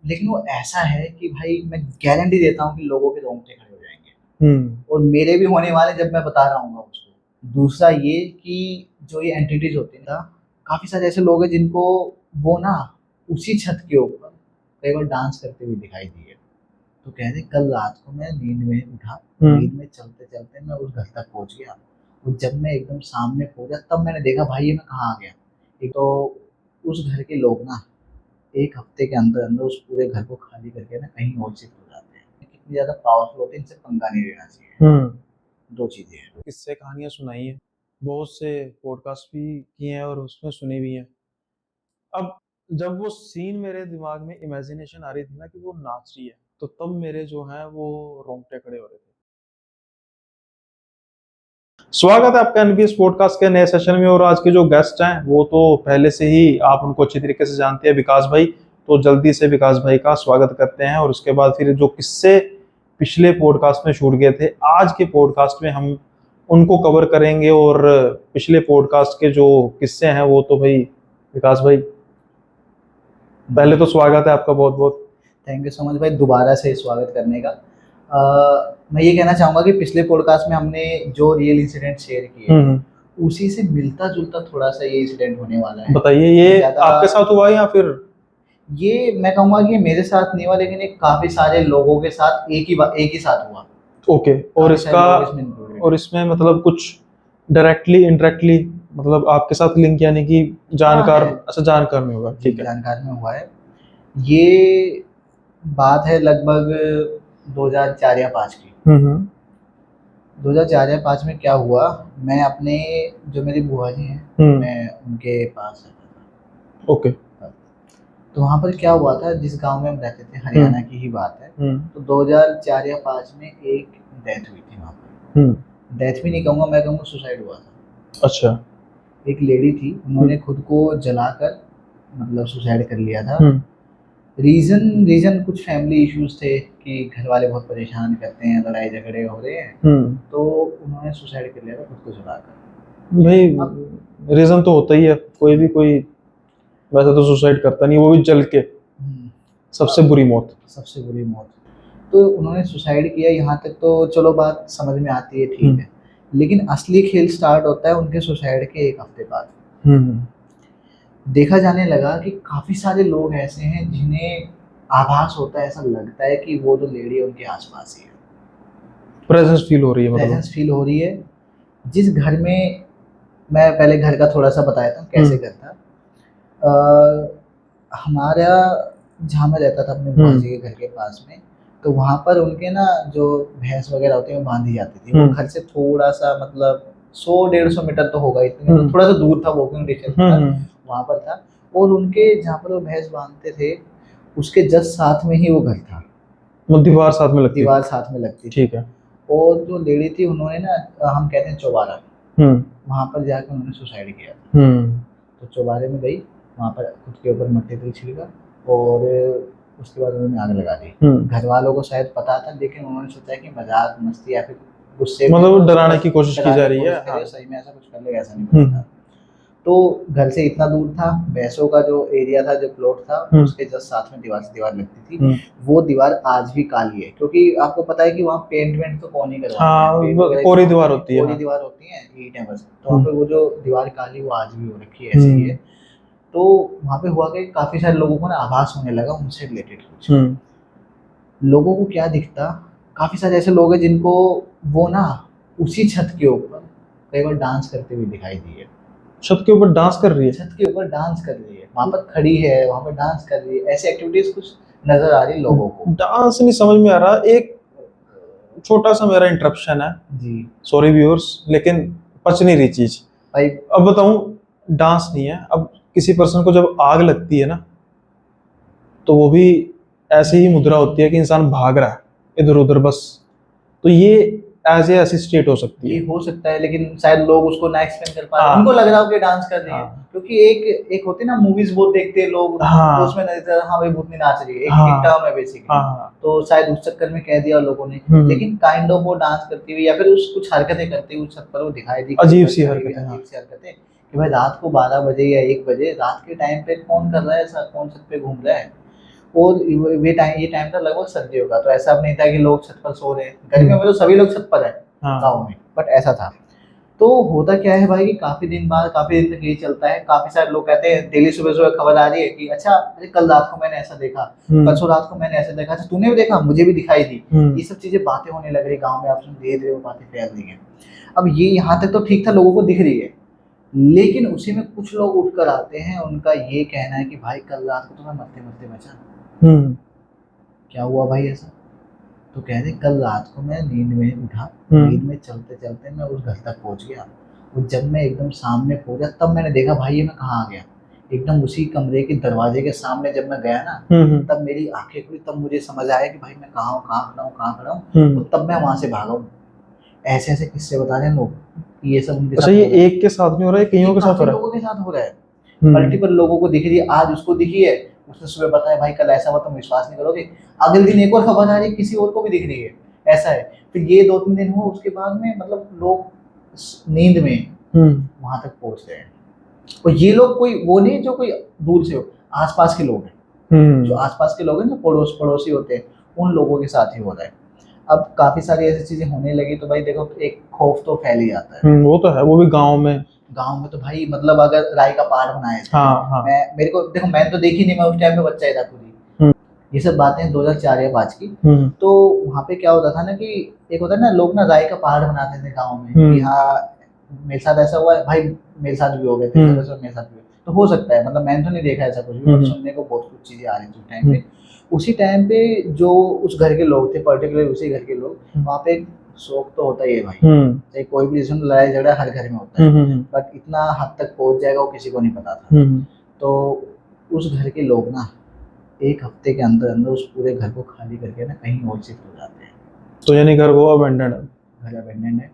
लेकिन वो ऐसा है कि भाई मैं गारंटी देता हूँ कि लोगों के रोंगटे खड़े हो जाएंगे और मेरे भी होने वाले जब मैं बता रहा हूँ उसको। दूसरा ये कि जो ये एंटिटीज होती है ना, काफी सारे ऐसे लोग हैं जिनको वो ना उसी छत के ऊपर कई बार डांस करते हुए दिखाई दिए। तो कह रहे कल रात को मैं नींद में उठा, नींद में चलते चलते मैं उस घर तक पहुंच गया और जब मैं एकदम सामने पहुंचा तब मैंने देखा भाई ये मैं कहाँ आ गया। एक तो उस घर के लोग ना एक हफ्ते के अंदर अंदर उस पूरे घर को खाली करके ना कहीं और शिफ्ट हो जाते हैं। कितनी ज्यादा पावरफुल होते हैं, इनसे पंगा नहीं लेना चाहिए। दो चीजें हैं। किस्से कहानियां सुनाई है, बहुत से पॉडकास्ट भी किए हैं और उसमें सुनी भी हैं। अब जब वो सीन मेरे दिमाग में इमेजिनेशन आ रही थी ना कि वो नाच रही है, तो तब मेरे जो है वो रोंगटे खड़े हो रहे थे। स्वागत है आपका एनबीएस पॉडकास्ट के नए सेशन में। और आज के जो गेस्ट हैं वो तो पहले से ही आप उनको अच्छी तरीके से जानते हैं, विकास भाई। तो जल्दी से विकास भाई का स्वागत करते हैं और उसके बाद फिर जो किस्से पिछले पॉडकास्ट में छूट गए थे आज के पॉडकास्ट में हम उनको कवर करेंगे। और पिछले पॉडकास्ट के जो किस्से हैं वो तो भाई विकास भाई, पहले तो स्वागत है आपका बहुत बहुत। थैंक यू सो मच भाई दोबारा से स्वागत करने का। मैं ये कहना चाहूँगा कि पिछले पॉडकास्ट में हमने जो रियल इंसिडेंट शेयर किए उसी से मिलता जुलता थोड़ा सा ये इंसिडेंट होने वाला है। बताइए, ये आपके साथ हुआ या फिर? ये मैं कहूँगा कि मेरे साथ नहीं हुआ, लेकिन एक काफी सारे लोगों के साथ एक ही साथ हुआ। ओके। और इसका और इसमें मतलब कुछ डायरेक्टली इनडायरेक्टली मतलब आपके साथ लिंक, यानी कि जानकार? अच्छा, जानकार में होगा, ठीक है। जानकार में हुआ है। ये बात है लगभग 2004 या 5 की। 2004 या 5 में क्या हुआ, मैं अपने जो मेरी बुआ जी हैं मैं उनके पास रहता था। ओके। तो वहाँ पर क्या हुआ था, जिस गांव में हम रहते थे, हरियाणा की ही बात है, तो 2004 या 5 में एक डेथ हुई थी वहाँ पर। डेथ भी नहीं कहूँगा, मैं कहूँगा सुसाइड हुआ था। अच्छा। एक लेडी थी, उन्होंने खुद को जलाकर मतलब सुसाइड कर लिया था। रीजन रीजन कुछ फैमिली इश्यूज थे कि घर वाले बहुत परेशान करते हैं, लड़ाई झगड़े हो रहे हैं, तो उन्होंने सुसाइड कर लिया था खुद को जलाकर। भाई रीजन तो होता ही है, कोई वैसे तो सुसाइड करता नहीं, वो भी जल के। सबसे बुरी मौत। सबसे बुरी मौत। तो उन्होंने सुसाइड किया, यहाँ तक तो चलो बात समझ में आती है, ठीक है। लेकिन असली खेल स्टार्ट होता है उनके सुसाइड के एक हफ्ते बाद। देखा जाने लगा कि काफी सारे लोग ऐसे हैं जिन्हें आभास होता है, ऐसा लगता है कि वो जो लेडी है उनके आसपास ही है, प्रेजेंस फील हो रही है, मतलब प्रेजेंस फील हो रही है। जिस घर में, मैं पहले घर का थोड़ा सा बताया था कैसे घर था। हमारा जहाँ मैं रहता था अपने बुआ जी के घर के पास में, तो वहाँ पर उनके ना जो भैंस वगैरह होती है वो बांधी जाती थी। वो घर से थोड़ा सा मतलब 100-150 मीटर तो होगा, इतने तो थोड़ा सा दूर था, वॉकिंग डिस्टेंस था, वहाँ पर था। और उनके जहाँ पर वो भैंस बांधते थे उसके जस्ट साथ में ही वो घर था। वो दीवार साथ में लगती, दीवार साथ में लगती, ठीक है। और जो लेडी थी उन्होंने ना, हम कहते हैं चौबारा, वहाँ पर जाकर उन्होंने सुसाइड किया था। तो चौबारे में गई, वहाँ पर खुद के ऊपर मट्टी तेल छिड़का और उसके बाद उन्होंने आग लगा दी। घर वालों को शायद पता था, लेकिन उन्होंने सोचा कि मजाक मस्ती या फिर गुस्से में, मतलब डराने की कोशिश की जा रही है। हाँ। सही में ऐसा कुछ कर लेगा, ऐसा नहीं पता था। तो घर से इतना दूर था, भैंसों का जो एरिया था, जो प्लॉट था, उसके जस्ट साथ में दीवार से दीवार लगती थी। वो दीवार आज भी काली है, क्योंकि आपको पता है कि वहाँ पेंट वेंट तो कौन ही करवाता है, कोरी दीवार होती है। कोरी दीवार होती है, ईंटें बस। तो वहाँ पे वो जो दीवार काली वो आज भी हो रखी है, ऐसी ही है। तो वहाँ पे हुआ कि काफी सारे लोगों को ना आभास होने लगा उनसे रिलेटेड कुछ। लोगों को क्या दिखता, काफी सारे ऐसे लोग हैं जिनको वो ना उसी छत के ऊपर कई बार डांस करते हुए दिखाई दिए। छत के ऊपर डांस कर रही है? छत के ऊपर डांस कर रही है, वहाँ पर खड़ी है, वहाँ पर डांस कर रही है, ऐसी एक्टिविटीज कुछ नजर आ रही लोगों को। डांस नहीं समझ में आ रहा। एक छोटा सा मेरा इंटरप्शन है जी, सॉरी व्यूअर्स, लेकिन पच नहीं रही चीज भाई। अब बताऊं, डांस नहीं है। अब किसी पर्सन को जब आग लगती है ना, तो वो भी ऐसी ही मुद्रा होती है कि इंसान भाग रहा है इधर उधर बस। तो ये एज ए ऐसी स्टेट हो सकती है। ये हो सकता है, लेकिन शायद लोग उसको ना एक्सप्लेन कर पा रहे, उनको लग रहा हो कि डांस कर रही है। क्योंकि एक होती है ना मूवीज बहुत देखते हैं लोग, तो उसमें नजर हाँ भाई भूतनी नाच रही है, एक टर्म है बेसिकली। तो शायद उस चक्कर में कह दिया लोगों ने, लेकिन काइंड ऑफ वो डांस करती हुई या फिर उस कुछ हरकतें करती हुई उस छत पर वो दिखाई दी। अजीब सी हरकतें कि भाई रात को 12 बजे या 1 बजे रात के टाइम पे कौन कर रहा है ऐसा, कौन छत पे घूम रहा है। और ये टाइम था लगभग सर्दियों का, तो ऐसा अब नहीं था कि लोग छत पर सो रहे हैं, गर्मियों में तो सभी लोग छत पर है हाँ। गाँव में, बट ऐसा था। तो होता क्या है भाई कि काफी दिन बाद, काफी दिन तक ये चलता है, काफी सारे लोग कहते हैं, डेली सुबह सुबह खबर आ रही है कि अच्छा अरे कल रात को मैंने ऐसा देखा, परसों रात को मैंने ऐसा देखा, अच्छा तूने भी देखा, मुझे भी दिखाई दी। ये सब चीजें बातें होने लग रही गाँव में, आप धीरे धीरे वो बातें फैल रही है। अब ये यहाँ तक तो ठीक था, लोगों को दिख रही है, लेकिन उसी में कुछ लोग उठकर आते हैं, उनका ये कहना है कि भाई कल रात को तो मैं मरते मरते बचा। क्या हुआ भाई ऐसा? तो कह रहे कल रात को मैं नींद में उठा, नींद में चलते चलते मैं उस घर तक पहुंच गया, और जब मैं एकदम सामने पहुंचा तब मैंने देखा भाई ये मैं कहाँ आ गया। एकदम उसी कमरे के दरवाजे के सामने जब मैं गया ना, तब मेरी आंखें खुली, तब मुझे समझ आया कि भाई मैं कहाँ हूँ, कहाँ खड़ा हूँ, और तब मैं वहां से भागा हूँ। ऐसे ऐसे किस्से बता रहे हैं लोग, ये सब उनके अच्छा, साथ ये एक के साथ नहीं हो रहा है, कईयों के साथ हो रहा है। लोगों के साथ हो रहा है, मल्टीपल लोगों को दिख रही है, आज उसको दिखी है, उसने सुबह बताया भाई कल ऐसा हुआ, तुम विश्वास नहीं करोगे, अगले दिन एक और खबर आ रही है, किसी और को भी दिख रही है, ऐसा है। फिर ये 2-3 दिन हुआ, उसके बाद में मतलब लोग नींद में वहां तक पहुंच गए हैं। और ये लोग कोई वो नहीं जो कोई दूर से हो, आसपास के लोग हैं, जो आसपास के लोग हैं, जो पड़ोसी होते हैं, उन लोगों के साथ ही हो रहा है। अब काफी सारी ऐसी चीजें होने लगी, तो भाई देखो एक खौफ तो फैल ही जाता है। वो तो है, वो भी गाँव में तो भाई मतलब अगर राय का पहाड़ बनाए थे, हाँ। मेरे को देखो, मैंने तो देखी नहीं, मैं उस टाइम पे बच्चा ही था खुद ही। ये सब बातें 2004 या 5 की। तो वहाँ पे क्या होता था ना कि एक होता है ना, लोग ना राय का पहाड़ बनाते थे गाँव में कि हाँ मेरे साथ ऐसा हुआ है भाई, मेरे साथ भी हो गया, मेरे साथ भी हो गया। तो हो सकता है, मतलब मैंने तो नहीं देखा ऐसा कुछ भी, बट सुनने को बहुत कुछ चीजें आ रही थी उस टाइम पे। उसी टाइम पे जो उस घर के लोग थे, पर्टिकुलर उसी घर के लोग, वहाँ पे शौक तो होता ही है भाई, चाहे कोई भी रीजन, लड़ाई झगड़ा हर घर में होता है, बट इतना हद तक पहुंच जाएगा वो किसी को नहीं पता था। तो उस घर के लोग ना एक हफ्ते के अंदर अंदर उस पूरे घर को खाली करके ना कहीं और शिफ्ट हो जाते हैं। तो यानी घर वो अबेंडन है, घर अबेंडन है।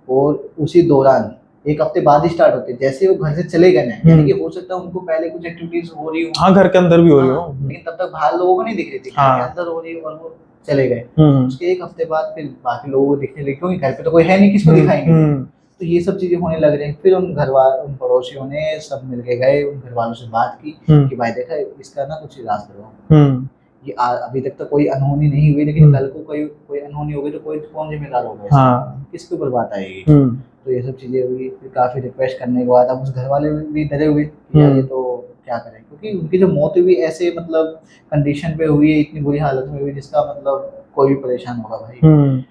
और उसी दौरान एक हफ्ते बाद ही स्टार्ट होते हैं, जैसे वो घर से चले गए ना, यानी कि हो सकता है उनको पहले कुछ एक्टिविटीज हो रही हो, हाँ घर के अंदर भी हो रही हो, लेकिन तब तक बाहर लोगों को नहीं दिख रही थी, घर के अंदर हो रही है, और वो चले गए। उसके एक हफ्ते बाद फिर बाकी लोगों को दिखने लगी, क्योंकि घर पे तो कोई है नहीं, किसको दिखाएंगे। तो ये सब चीजें होने लग रही हैं। फिर उन उन पड़ोसियों ने सब मिलके गए, उन घर वालों से बात की कि भाई देखा इसका ना कुछ इलाज करो। ये अभी तक तो कोई अनहोनी नहीं हुई, लेकिन कल को कोई अनहोनी हो गई तो कौन जिम्मेदार होगा, किसके ऊपर बात आएगी। तो ये सब चीजें हुई, फिर काफी रिक्वेस्ट करने के बाद अब उस घर वाले भी डरे हुए कि यार ये तो क्या करें, क्योंकि उनकी जो मौत हुई ऐसे मतलब कंडीशन पे हुई है, इतनी बुरी हालत में हुई, जिसका मतलब कोई भी परेशान होगा भाई।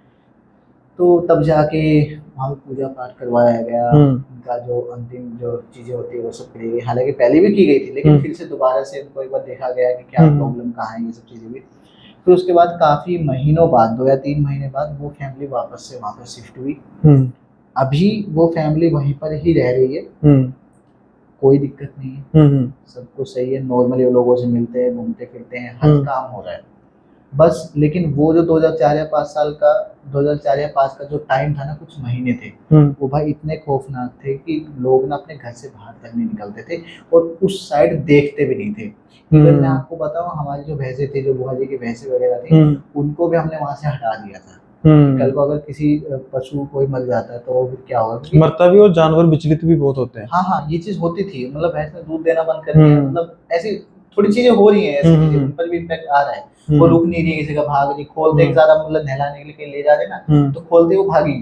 तो तब जाके वहाँ पे पूजा पाठ करवाया गया, उनका जो अंतिम जो चीजें होती है वो सब करी गई, हालांकि पहले भी की गई थी, लेकिन फिर से दोबारा से उनको एक बार देखा गया कि क्या प्रॉब्लम कहाँ है, ये सब चीजें भी। फिर उसके बाद काफी महीनों बाद, 2 या 3 महीने बाद वो फैमिली वापस से वहाँ पर शिफ्ट हुई। अभी वो फैमिली वहीं पर ही रह रही है, कोई दिक्कत नहीं है, सब कुछ सही है, नॉर्मली वो लोगों से मिलते हैं, घूमते फिरते हैं, हर काम हो रहा है। बस लेकिन वो जो 2004 या 5 का जो टाइम था ना, कुछ महीने थे, वो भाई इतने खौफनाक थे कि लोग ना अपने घर से बाहर तक नहीं निकलते थे, और उस साइड देखते भी नहीं थे। इवन मैं आपको बताऊं, हमारी जो भैंसे थी, जो बुआ जी की भैंसे वगैरह थी, उनको भी हमने वहां से हटा दिया था। कल को अगर किसी पशु कोई मर जाता है तो फिर क्या होगा, मरता भी, और जानवर विचलित भी बहुत होते हैं। हाँ, ये चीज होती थी, मतलब भैंस ने दूध देना बंद कर दिया, मतलब ऐसी थोड़ी चीजें हो रही हैं, ऐसी चीजें उन पर भी इम्पैक्ट आ रहा है। वो रुक नहीं रही, किसी का भाग रही, खोलते एक ज्यादा मतलब नहलाने के लिए ले जा रहे ना, तो खोलते वो भागी,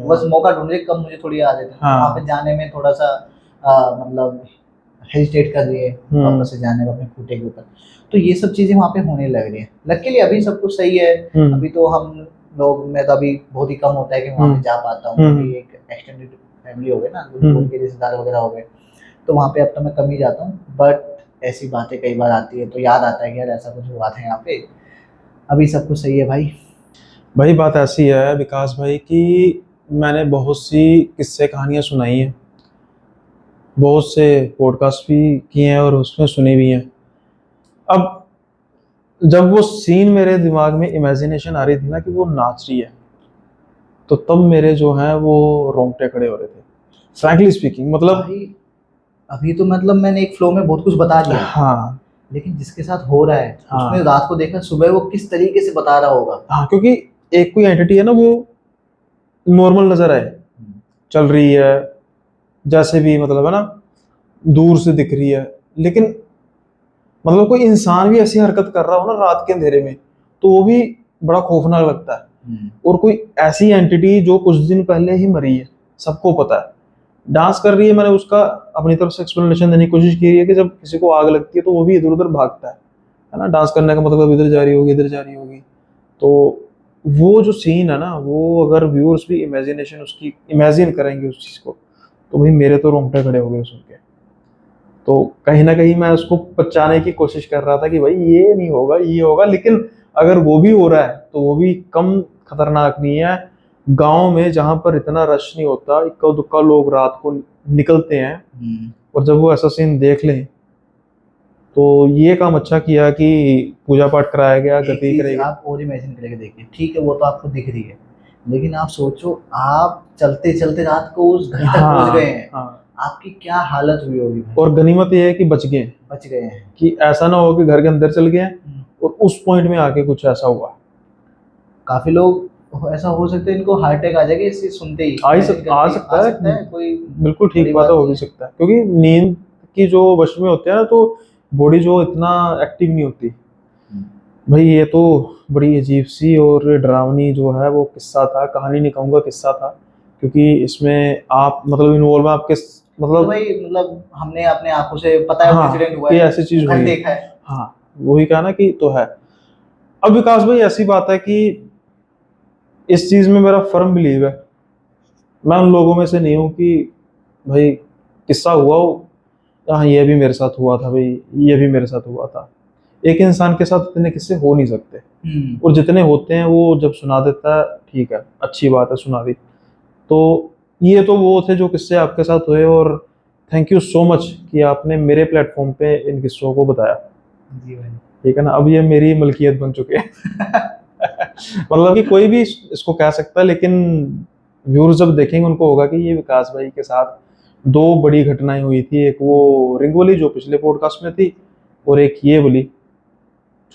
बस मौका ढूंढ रहे कब मुझे थोड़ी आ जाती है, वहाँ पे जाने में थोड़ा सा मतलब हेजिटेट कर रही है वापस से जाने का अपने खूंटे के ऊपर। तो ये सब चीजें वहाँ पे होने लग रही है। लकीली अभी सब कुछ सही है, अभी तो हम लोग, मैं तो अभी बहुत ही कम होता है कि वहाँ पे जा पाता हूँ, अभी एक एक्सटेंडेड फैमिली हो गए ना, उनके रिश्तेदार वगैरह हो गए, तो वहाँ पे अब तो मैं कम ही जाता हूँ। बट ऐसी बातें कई बार आती है तो याद आता है कि यार ऐसा कुछ हुआ था यहाँ पे। अभी सब कुछ सही है भाई। बात ऐसी है विकास भाई कि मैंने बहुत सी किस्से कहानियां सुनाई हैं, बहुत से पॉडकास्ट भी किए हैं, और उसमें सुनी भी हैं। अब जब वो सीन मेरे दिमाग में इमेजिनेशन आ रही थी ना कि वो नाच रही है, तो तब मेरे जो हैं वो रोंगटे खड़े हो रहे थे, फ्रैंकली स्पीकिंग। मतलब अभी तो मतलब मैंने एक फ्लो में बहुत कुछ बता दिया, हाँ, लेकिन जिसके साथ हो रहा है, उसने रात को देखा, सुबह वो किस तरीके से बता रहा होगा। हाँ, क्योंकि एक कोई एंटिटी है ना, वो नॉर्मल नजर आए, चल रही है जैसे भी, मतलब है ना, दूर से दिख रही है, लेकिन मतलब कोई इंसान भी ऐसी हरकत कर रहा हो ना रात के अंधेरे में, तो वो भी बड़ा खौफनाक लगता है। और कोई ऐसी एंटिटी जो कुछ दिन पहले ही मरी है, सबको पता है, डांस कर रही है, मैंने उसका अपनी तरफ से एक्सप्लेनेशन देने की कोशिश की है कि जब किसी को आग लगती है तो वो भी इधर उधर भागता है ना, डांस करने का मतलब इधर जा रही होगी, इधर जा रही होगी। तो वो जो सीन है ना, वो अगर व्यूअर्स भी इमेजिनेशन उसकी इमेजिन करेंगे उस चीज को, तो भाई मेरे तो रोंगटे खड़े हो गए सुन के। तो कहीं ना कहीं मैं उसको बचाने की कोशिश कर रहा था कि भाई ये नहीं होगा, ये होगा, लेकिन अगर वो भी हो रहा है तो वो भी कम खतरनाक नहीं है। गांव में जहां पर इतना रश नहीं होता, इक्का दुक्का लोग रात को निकलते हैं, और जब वो ऐसा सीन देख लें, तो ये काम अच्छा किया कि पूजा पाठ कराया गया, एक गति चीज कराई गई। आप और इमेजिन करके देखिए, ठीक है वो तो आपको दिख रही है, लेकिन आप सोचो आप चलते चलते रात को उस घर तक पहुंच गए हैं, हाँ। आपकी क्या हालत हुई होगी भाई। और गनीमत ये है कि बच गए, बच गए हैं। कि ऐसा ना हो कि घर के अंदर चल गए और उस पॉइंट में आके कुछ ऐसा हुआ। काफी लोग ऐसा हो सकता है इनको हार्ट अटैक आ जाएगा इसे सुनते ही, आ आ सकता सकता है कोई बिल्कुल ठीक बड़ी बात है, हो नहीं भी है। सकता है, क्योंकि नींद की जो वश में होते हैं ना, तो बॉडी जो इतना एक्टिव नहीं होती। भाई ये तो बड़ी अजीब सी और डरावनी जो है वो किस्सा था, कहानी नहीं कहूंगा, किस्सा था, क्योंकि इसमें आप मतलब इन्वॉल्व है आपके, तो मतलब भाई मतलब हमने अपने आंखों से पता है वो हाँ इंसिडेंट हुआ कि है, ऐसी चीज घर हुई है। देखा है। हाँ वही कहा ना कि तो है। अब विकास भाई ऐसी बात है कि इस चीज में मेरा फर्म बिलीव है, मैं उन लोगों में से नहीं हूँ कि भाई किस्सा हुआ हो, हाँ ये भी मेरे साथ हुआ था भाई, ये भी मेरे साथ हुआ था। एक इंसान के साथ इतने किस्से हो नहीं सकते, और जितने होते हैं वो जब सुना देता है ठीक है, अच्छी बात है, सुना दी। तो ये तो वो थे जो किस्से आपके साथ हुए, और थैंक यू सो मच कि आपने मेरे प्लेटफॉर्म पे इन किस्सों को बताया। जी भाई। ठीक है ना, अब ये मेरी मलकियत बन चुके हैं। मतलब कि कोई भी इसको कह सकता है, लेकिन व्यूअर्स जब देखेंगे उनको होगा कि ये विकास भाई के साथ दो बड़ी घटनाएं हुई थी, एक वो रिंग वाली जो पिछले पॉडकास्ट में थी, और एक ये वाली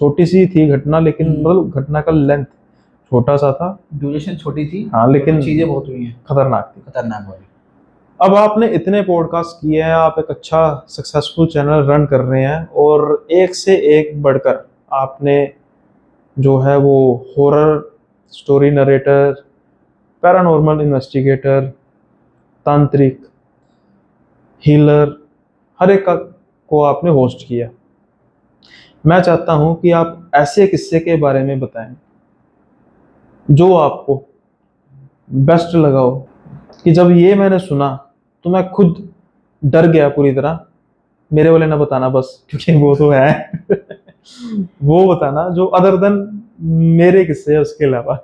छोटी सी थी घटना, लेकिन मतलब घटना का लेंथ छोटा सा था, ड्यूरेशन छोटी थी, हाँ, लेकिन चीजें बहुत हुई हैं, खतरनाक थी। खतरनाक वाली। अब आपने इतने पॉडकास्ट किए हैं, आप एक अच्छा सक्सेसफुल चैनल रन कर रहे हैं, और एक से एक बढ़कर आपने जो है वो horror story narrator, paranormal investigator, तांत्रिक, हीलर, हर एक को आपने होस्ट किया। मैं चाहता हूं कि आप ऐसे किस्से के बारे में बताएं जो आपको बेस्ट लगा हो, कि जब ये मैंने सुना तो मैं खुद डर गया पूरी तरह। मेरे वाले ना बताना बस, क्योंकि वो तो है। वो बताना जो अदर देन मेरे किस्से है उसके अलावा।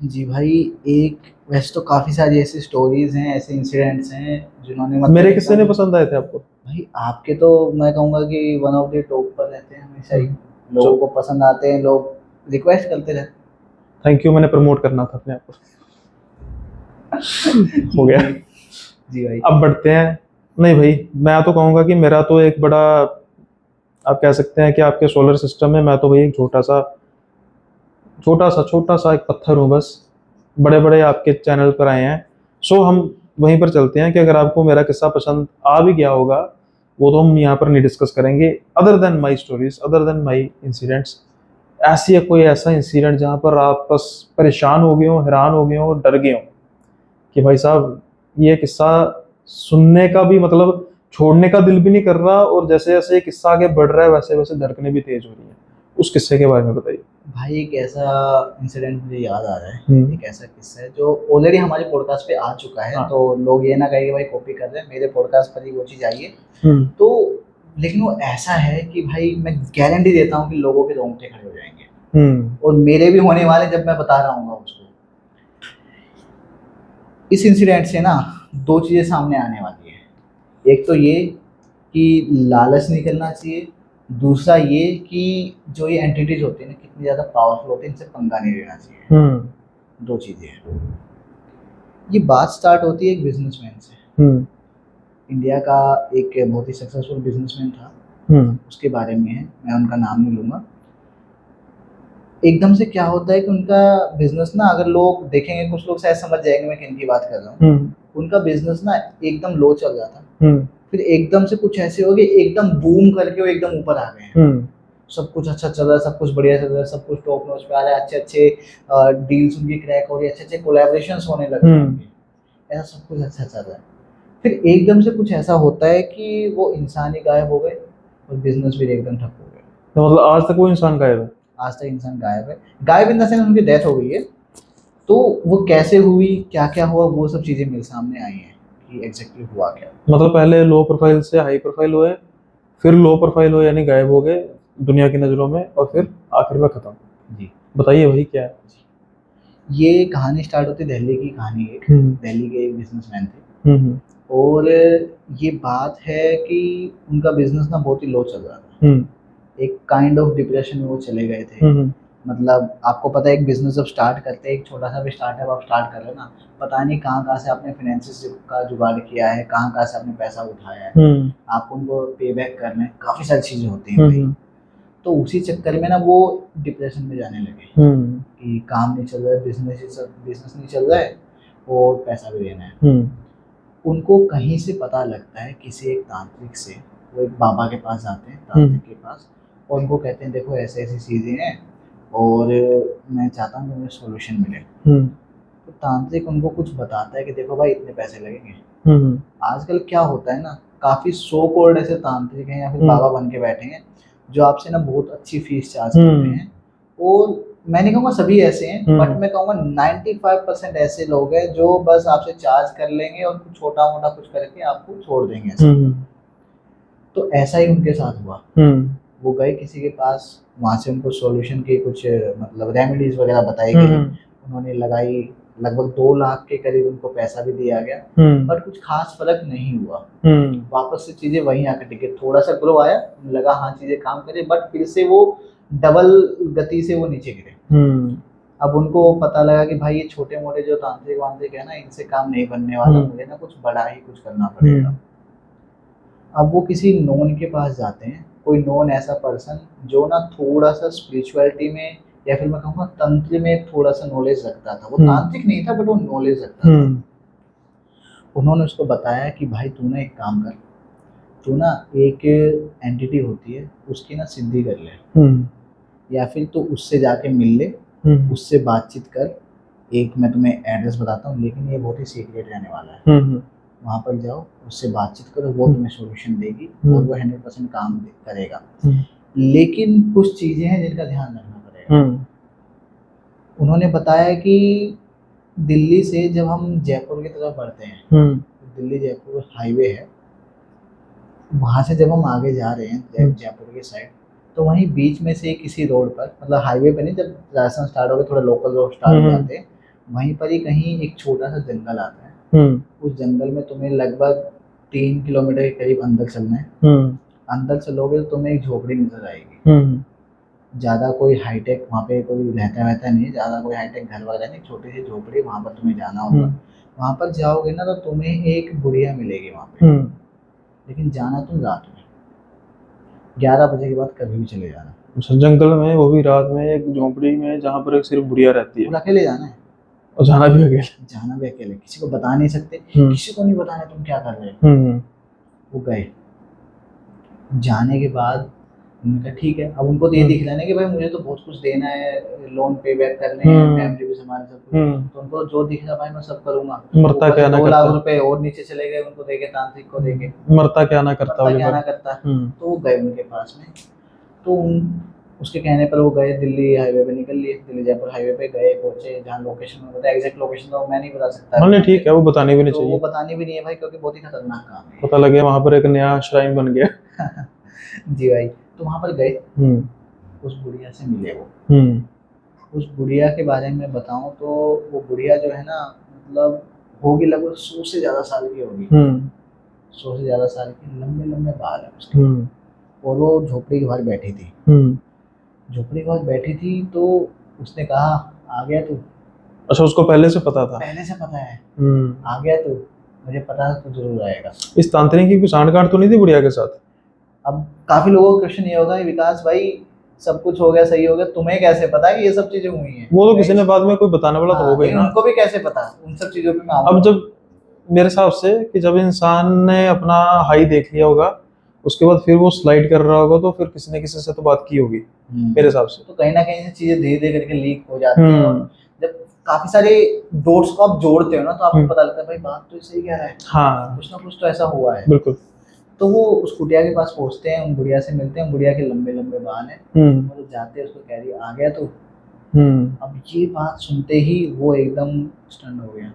जी भाई, एक वैसे तो काफी सारी ऐसी स्टोरीज हैं, ऐसे इंसिडेंट्स हैं जिन्होंने मेरे किस्से नहीं पसंद आए थे आपको? भाई आपके तो मैं कहूंगा कि वन ऑफ द टॉप पर रहते हैं हमेशा ही, लोगों चलो, को पसंद आते हैं, लोग रिक्वेस्ट करते रहते थैंक यू, मैंने प्रमोट करना था अपने आप को। हैं। हो गया। जी भाई। अब बढ़ते हैं। नहीं भाई, मैं तो कहूंगा कि मेरा तो एक बड़ा, आप कह सकते हैं कि आपके सोलर सिस्टम में मैं तो भाई एक छोटा सा एक पत्थर हूँ बस। बड़े बड़े आपके चैनल पर आए हैं, सो हम वहीं पर चलते हैं कि अगर आपको मेरा किस्सा पसंद आ भी गया होगा, वो तो हम यहाँ पर नहीं डिस्कस करेंगे। Other than my stories, other than my incidents, ऐसी कोई ऐसा इंसिडेंट जहाँ पर आप बस परेशान हो गए हो, हैरान हो गए हो, डर गए हो कि भाई साहब ये किस्सा सुनने का भी मतलब छोड़ने का दिल भी नहीं कर रहा, और जैसे जैसे ये किस्सा आगे बढ़ रहा है वैसे वैसे धड़कनें भी तेज हो रही हैं, उस किस्से के बारे में बताइए। भाई एक ऐसा इंसिडेंट मुझे याद आ रहा है, एक ऐसा किस्सा है जो ऑलरेडी हमारे पॉडकास्ट पे आ चुका है, हाँ। तो लोग ये ना कहेंगे भाई कॉपी कर रहे हैं, मेरे पॉडकास्ट पर ही वो चीज़ आई है। तो लेकिन वो ऐसा है कि भाई मैं गारंटी देता हूँ कि लोगों के रोंगटे खड़े हो जाएंगे, और मेरे भी होने वाले जब मैं बता रहा हूँ उसको। इस इंसिडेंट से ना दो चीज़ें सामने आने वाली है, एक तो ये कि लालच नहीं करना चाहिए, दूसरा ये कि जो ये एंटिटीज होती है ना कितनी ज़्यादा पावरफुल होती है, इनसे पंगा नहीं लेना चाहिए। दो चीज़ें हैं। ये बात स्टार्ट होती है एक बिजनेसमैन से। इंडिया का एक बहुत ही सक्सेसफुल बिजनेसमैन था, उसके बारे में है, मैं उनका नाम नहीं लूँगा। एकदम से क्या होता है कि उनका बिजनेस ना, अगर लोग देखेंगे कुछ लोग शायद समझ जाएंगे मैं किन की बात कर रहा हूँ, उनका बिजनेस ना एकदम लो चल रहा था, फिर एकदम से कुछ ऐसे हो गए, एकदम बूम करके वो एकदम ऊपर आ गए हैं। सब कुछ अच्छा चल रहा है, सब कुछ बढ़िया चल रहा है, सब कुछ टॉप नॉच पे आ रहा है, अच्छे अच्छे डील्स उनकी क्रैक हो रही है, अच्छे अच्छे कोलैबोरेशंस होने लग रहे हैं, ऐसा सब कुछ अच्छा चल रहा है। फिर एकदम से कुछ ऐसा होता है कि वो इंसान ही गायब हो गए और बिजनेस भी एकदम ठप हो गया। तो मतलब आज तक वो इंसान गायब है? आज तक इंसान गायब है, गायब इन द सेंस उनकी डेथ हो गई है। तो वो कैसे हुई, क्या क्या हुआ, वो सब चीजें मेरे सामने आई हैं कि एग्जैक्टली हुआ क्या। मतलब पहले लो प्रोफाइल से हाई प्रोफाइल हुए, फिर लो प्रोफाइल हुए यानी गायब हो गए दुनिया की नजरों में, और फिर आखिर में खत्म। जी बताइए भाई क्या है? ये कहानी स्टार्ट होती दिल्ली की कहानी। एक दिल्ली के एक बिजनेसमैन थे, और ये बात है कि उनका बिजनेस ना बहुत ही लो चल रहा था। एक काइंड ऑफ डिप्रेशन में वो चले गए थे। मतलब आपको पता है एक बिजनेस जब स्टार्ट करते हैं, एक छोटा सा भी स्टार्टअप आप स्टार्ट कर रहे हो ना, पता नहीं कहाँ कहाँ से आपने फाइनेंसिस का जुगाड़ किया है, कहाँ कहाँ से आपने पैसा उठाया है, आपको उनको पे बैक करना है, काफ़ी सारी चीज़ें होती हैं भाई। तो उसी चक्कर में ना वो डिप्रेशन में जाने लगे कि काम नहीं चल रहा है, बिजनेस नहीं चल रहा है और पैसा भी देना है। उनको कहीं से पता लगता है किसी एक तांत्रिक से, वो एक बाबा के पास जाते हैं, तांत्रिक के पास, और उनको कहते हैं देखो ऐसे ऐसी चीज़ें हैं और मैं चाहता हूँ कि मुझे सोल्यूशन मिले। तो तांत्रिक उनको कुछ बताता है कि देखो भाई इतने पैसे लगेंगे। आजकल क्या होता है ना, काफ़ी सो कॉल्ड ऐसे तांत्रिक हैं या फिर बाबा बन के बैठे हैं जो आपसे ना बहुत अच्छी फीस चार्ज करते हैं। और मैं नहीं कहूँगा सभी ऐसे हैं, बट मैं कहूँगा 95% ऐसे लोग हैं जो बस आपसे चार्ज कर लेंगे और कुछ छोटा मोटा कुछ करके आपको छोड़ देंगे ऐसा। तो ऐसा ही उनके साथ हुआ। वो गए किसी के पास, वहाँ से उनको सॉल्यूशन की कुछ मतलब रेमेडीज वगैरह बताई गई, उन्होंने लगाई, लगभग 2 लाख के करीब उनको पैसा भी दिया गया, बट कुछ खास फर्क नहीं हुआ। वापस से चीजें वहीं आकर टिके, थोड़ा सा ग्रो आया, लगा हाँ चीजें काम करे, बट फिर से वो डबल गति से वो नीचे गिरे। अब उनको पता लगा कि भाई ये छोटे मोटे जो तांत्रिक वांत्रिक है ना, इनसे काम नहीं बनने वाला, मुझे ना कुछ बड़ा ही कुछ करना पड़ेगा। अब वो किसी नोन के पास जाते हैं, कोई नोन ऐसा पर्सन जो ना थोड़ा सा स्पिरिचुअलिटी में या फिर मैं कहूँगा तंत्र में थोड़ा सा नॉलेज रखता था। वो तांत्रिक नहीं था बट वो नॉलेज रखता था। उन्होंने उसको बताया कि भाई तू ना एक काम कर, तू ना एक एंटिटी होती है उसकी ना सिद्धि कर ले, या फिर तू उससे जाके मिल ले, उससे बातचीत कर। एक मैं तुम्हें एड्रेस बताता हूँ, लेकिन ये बहुत ही सीक्रेट रहने वाला है। वहाँ पर जाओ, उससे बातचीत करो, वो तुम्हें सॉल्यूशन देगी और वो 100% काम करेगा। लेकिन कुछ चीज़ें हैं जिनका ध्यान रखना पड़ेगा। उन्होंने बताया कि दिल्ली से जब हम जयपुर की तरफ बढ़ते हैं, दिल्ली जयपुर हाईवे है, वहाँ से जब हम आगे जा रहे हैं जयपुर के साइड, तो वहीं बीच में से किसी रोड पर, मतलब हाईवे पे नहीं, जब राजस्थान स्टार्ट हो गए थोड़ा लोकल रोड स्टार्ट हो जाते हैं, वहीं पर ही कहीं एक छोटा सा जंगल आता है। उस जंगल में तुम्हें लगभग 3 किलोमीटर के करीब अंदर चलना है। अंदर चलोगे तो तुम्हें एक झोपड़ी नजर आएगी। ज़्यादा कोई हाईटेक वहाँ पे कोई रहता वहता नहीं, ज़्यादा कोई हाईटेक घर वगैरह नहीं, छोटी सी झोपड़ी, वहाँ पर तुम्हें जाना होगा। वहाँ पर जाओगे ना तो तुम्हें एक बुढ़िया मिलेगी वहाँ पे, लेकिन जाना तुम रात में 11 बजे के बाद कभी भी चले जाना। जंगल में, वो भी रात में, एक झोपड़ी में जहाँ पर एक सिर्फ बुढ़िया रहती है। अकेले जाना है और जाना भी अकेले। जाना भी अकेले, किसी को बता नहीं सकते, किसी को नहीं बताना तुम क्या कर रहे हो। वो गए, जाने के बाद उन्होंने कहा ठीक है। अब उनको तो ये दिख रहा है कि भाई मुझे तो बहुत कुछ देना है, लोन पे बैक करने हैं, फैमिली भी संभालना, सब कुछ, तो उनको जो दिख रहा भाई मैं सब करूंगा। मरता क्या ना 2 करता। लाख रुपए और नीचे चले गए, उनको देके तांत्रिक को देके, मरता क्या ना करता, क्या ना करता। तो वो गए उनके पास में, तो उसके कहने पर वो गए, दिल्ली हाईवे पे निकल लिए, दिल्ली जयपुर हाईवे पे गए, पहुंचे जहाँ लोकेशन में बताया, एग्जैक्ट लोकेशन तो मैं नहीं बता सकता। नहीं ठीक है, वो बतानी भी नहीं चाहिए, वो बतानी भी नहीं है भाई, क्योंकि बहुत ही खतरनाक काम है। पता लगे वहाँ पर एक नया श्राइन बन गया। जी भाई, तो वहाँ पर गए, उस बुढ़िया से मिले। वो उस बुढ़िया के बारे में बताऊं तो वो बुढ़िया जो है ना, मतलब होगी लगभग 100 से ज़्यादा साल की होगी। 100 से ज़्यादा साल की, लंबे लंबे बाल है उसके, और वो झोपड़ी के बाहर बैठी थी। झोपड़ी के पास बैठी थी तो उसने कहा आ गया तू। अच्छा, उसको पहले से पता था? पहले से पता है, आ गया तू, मुझे पता है तू जरूर आएगा। इस तांत्रिक की कोई सांठगांठ तो नहीं थी बुढ़िया के साथ? अब काफी लोगों का क्वेश्चन ये होगा विकास भाई सब कुछ हो गया, सही हो गया, तुम्हें कैसे पता है कि ये सब चीजें हुई हैं? वो तो किसी ने बाद में कोई बताने वाला तो हो गई ना, उनको भी कैसे पता उन सब चीजों पे? अब जब मेरे हिसाब से कि जब इंसान ने अपना हाई देख लिया होगा, उसके बाद फिर वो स्लाइड कर रहा होगा, तो फिर किसी न किसी से तो बात की होगी मेरे हिसाब से। तो कहीं ना कहीं से चीजें धीरे धीरे करके लीक हो जाती हैं, और जब काफी सारे डॉट्स को आप जोड़ते हो ना, तो आपको पता लगता है भाई बात तो सही कह रहा है, हाँ कुछ ना कुछ तो ऐसा हुआ है। बिल्कुल। तो वो उस गुड़िया के पास पहुंचते हैं, उन गुड़िया से मिलते हैं, गुड़िया के लंबे लंबे बाल हैं, मतलब जाते हैं उसको कह रही आ गया तो। अब ये बात सुनते ही वो एकदम स्टन हो गया,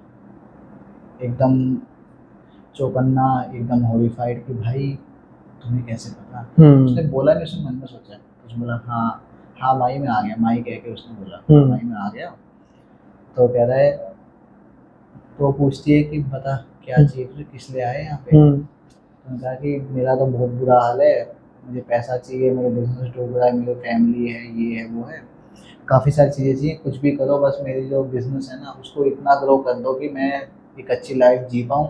एकदम चौकन्ना, एकदम हॉरिफाइड कि भाई तुम्हें कैसे पता। उसने बोला नहीं, उसने मन में सोचा, उसने बोला हाँ हाँ माई में आ गया, माई कह के उसने बोला हाँ माई में आ गया। तो कह रहा है, तो पूछती है कि बता क्या चाहिए तुझे, किस लिए आए यहाँ पे। तो उन्होंने कहा कि मेरा तो बहुत बुरा हाल है, मुझे पैसा चाहिए, मेरा बिजनेस डूब रहा है, मेरी फैमिली है, ये है वो है, काफ़ी सारी चीज़ें चाहिए, कुछ भी करो बस मेरी जो बिजनेस है ना उसको इतना ग्रो कर दो कि मैं एक अच्छी लाइफ जी पाऊँ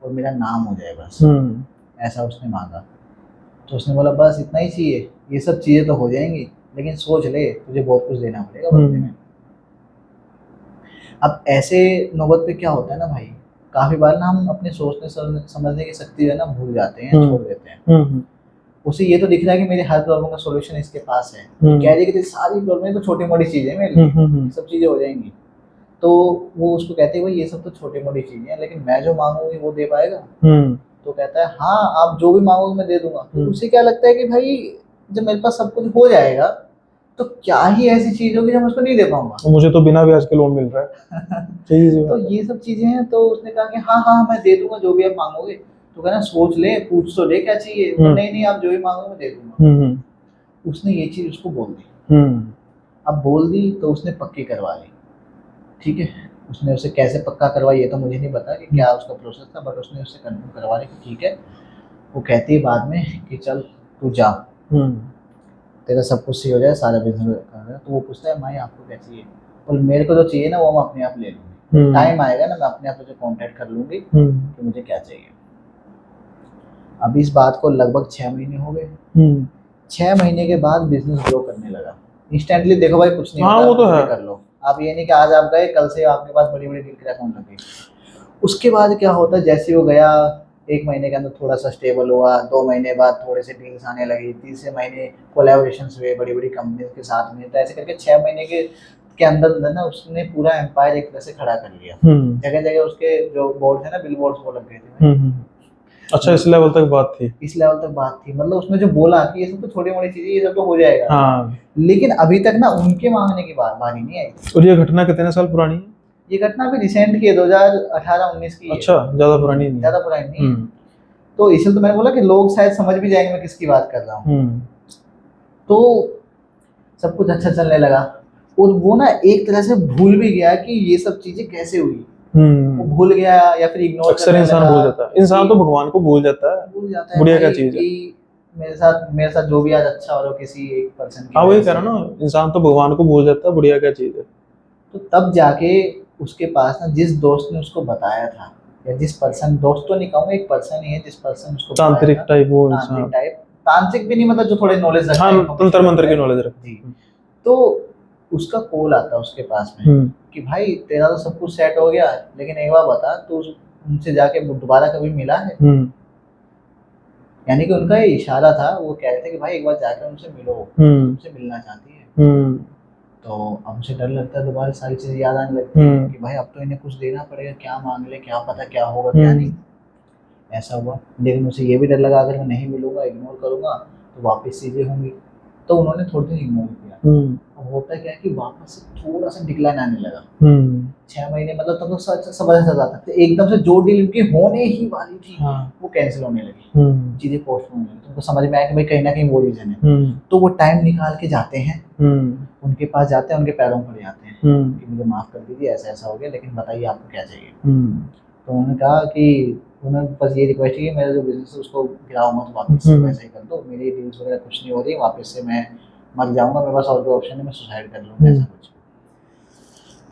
और मेरा नाम हो जाए बस। ऐसा उसने मांगा। तो उसने बोला बस इतना ही चाहिए, ये सब चीज़ें तो हो जाएंगी, लेकिन सोच ले तुझे बहुत कुछ देना पड़ेगा बदले में। अब ऐसे नौबत पे क्या होता है ना भाई, काफ़ी बार ना हम अपने सोचने समझने की शक्ति जो है ना भूल जाते हैं, छोड़ देते हैं। उसे ये तो दिख रहा है कि मेरे हर प्रॉब्लम का सॉल्यूशन इसके पास है, कह रही है कि तेरी सारी प्रॉब्लम तो छोटी मोटी चीज़ें मेरे लिए, सब चीज़ें हो जाएंगी। तो वो उसको कहते हैं भाई ये सब तो छोटी मोटी चीज़ें हैं, लेकिन मैं जो मांगूंगी वो दे पाएगा। तो कहता है हाँ आप जो भी मांगोगे मैं दे दूंगा। तो उसे क्या लगता है कि भाई जब मेरे पास सब कुछ हो जाएगा तो क्या ही ऐसी चीज होगी जो मैं उसको नहीं दे पाऊंगा, मुझे तो बिना ब्याज के लोन मिल रहा है। तो ये सब चीजें हैं। तो उसने कहा कि हाँ हाँ मैं दे दूंगा जो भी आप मांगोगे। तो कहना सोच ले, पूछ तो ले क्या चाहिए। तो नहीं नहीं आप जो भी मांगोगे मैं दे दूंगा। उसने ये चीज उसको बोल दी। अब बोल दी तो उसने पक्की करवा ली, ठीक है। उसने उसे कैसे पक्का करवाई ये तो मुझे नहीं पता कि क्या उसका प्रोसेस था, बट उसने उससे कंफर्म करवा ली कि ठीक है। वो कहती है बाद में कि चल तू जा, तेरा सब कुछ सही हो जाए, सारा बिजनेस कर रहा है। तो वो पूछता है माई आपको क्या चाहिए। और मेरे को जो चाहिए ना वो मैं अपने आप ले लूँगी, टाइम आएगा ना मैं अपने आप तुझे कॉन्टेक्ट कर लूँगी कि मुझे क्या चाहिए। अब इस बात को लगभग 6 महीने हो गए। 6 महीने के बाद बिजनेस ग्रो करने लगा। इंस्टेंटली देखो भाई कुछ नहीं होता, वो तो है। कर लो आप, ये नहीं कि आज आप गए कल से आपके पास बड़ी बड़ी डील क्रैक होने लगी। उसके बाद क्या होता है, जैसे वो गया 1 महीने के अंदर थोड़ा सा स्टेबल हुआ, 2 महीने बाद थोड़े से डील्स आने लगी, तीसरे महीने कोलैबोरेशंस हुए बड़ी बड़ी कंपनी के साथ में। तो ऐसे करके 6 महीने के अंदर अंदर ना उसने पूरा एम्पायर एक तरह से खड़ा कर लिया। जगह जगह उसके जो बोर्ड है ना, बिल बोर्ड्स वो लग गए थे। अच्छा इस लेवल तक बात थी। इस लेवल तक बात थी, मतलब उसने जो बोला कि ये सब तो छोटी मोटी चीजें, ये सब तो हो जाएगा। हाँ। लेकिन अभी तक ना उनके मांगने की बारी नहीं आई। और ये घटना कितने साल पुरानी है? ये घटना अभी रिसेंट की है, 2018-19 की है। अच्छा ज्यादा पुरानी नहीं है। ज्यादा पुरानी नहीं है। तो इसलिए तो मैंने बोला कि लोग शायद समझ भी जाएंगे मैं किसकी बात कर रहा हूँ। तो सब कुछ अच्छा चलने लगा, और वो ना एक तरह से भूल भी गया कि ये सब चीजें कैसे हुई। वो भूल गया या फिर इग्नोर अक्सर इंसान भूल जाता है, इंसान तो भगवान को भूल जाता है। भूल जाता है बढ़िया क्या भाई चीज है। कि मेरे साथ जो भी आज अच्छा हो रहा हो किसी एक पर्सन की हाँ वही वजह कह से। रहा ना, इंसान तो भगवान को भूल जाता है, बढ़िया क्या चीज है। तो तब जाके उसके पास ना जिस दोस्त ने उसको बताया था, या जिस पर्सन, दोस्त तो नहीं कहूँगा, एक पर्सन ही है जिस पर्सन उसको तांत्रिक बताया था, टाइप वो तांत्रिक इंसान। टाइप, तांत्रिक भी नहीं मतलब जो थोड़े नॉलेज रखता है, हाँ information तंत्र मंत्र रखता की है। नॉलेज रखता जी। है। तो उसका कॉल आता है उसके पास में कि भाई तेरा तो सब कुछ सेट हो गया, लेकिन एक बार बता तू उनसे जाके दोबारा कभी मिला है। यानी कि उनका ये इशारा था, वो कह रहे थे कि भाई एक बार जाकर उनसे मिलो, उनसे मिलना चाहती है। तो अब मुझे डर लगता है, दोबारा सारी चीजें याद आने लगती है कि भाई अब तो इन्हें कुछ देना पड़ेगा, क्या मांग ले, क्या पता क्या होगा क्या नहीं। ऐसा हुआ, लेकिन मुझे ये भी डर लगा अगर मैं नहीं मिलूंगा, इग्नोर करूंगा तो वापस चीजें होंगी। तो उन्होंने थोड़ी दिन इग्नोर किया। अब होता क्या है कि वापस से थोड़ा सा डिक्लाइन आने लगा। 6 महीने मतलब तब तो सब अच्छा जाता था, एकदम से जो डील उनकी होने ही वाली थी वो कैंसिल होने लगी, चीजें पोस्टपोन होने लगी। तुमको समझ में आया कि भाई कहीं ना कहीं वो रीजन है। तो वो टाइम निकाल के जाते हैं, उनके पास जाते हैं, उनके पैरों पर जाते हैं कि मुझे माफ कर दीजिए, ऐसा ऐसा हो गया, लेकिन बताइए आपको क्या चाहिए। तो उन्होंने कहा कि उन्होंने बस ये रिक्वेस्ट की कि मेरा जो बिजनेस है उसको गिराओ मत, वापस से वैसा ही कर दो, मेरी डील्स वगैरह कुछ नहीं हो रही, वापस से मैं मर जाऊंगा, मेरे पास और कोई ऑप्शन है, मैं सुसाइड कर लूँगा, ऐसा कुछ।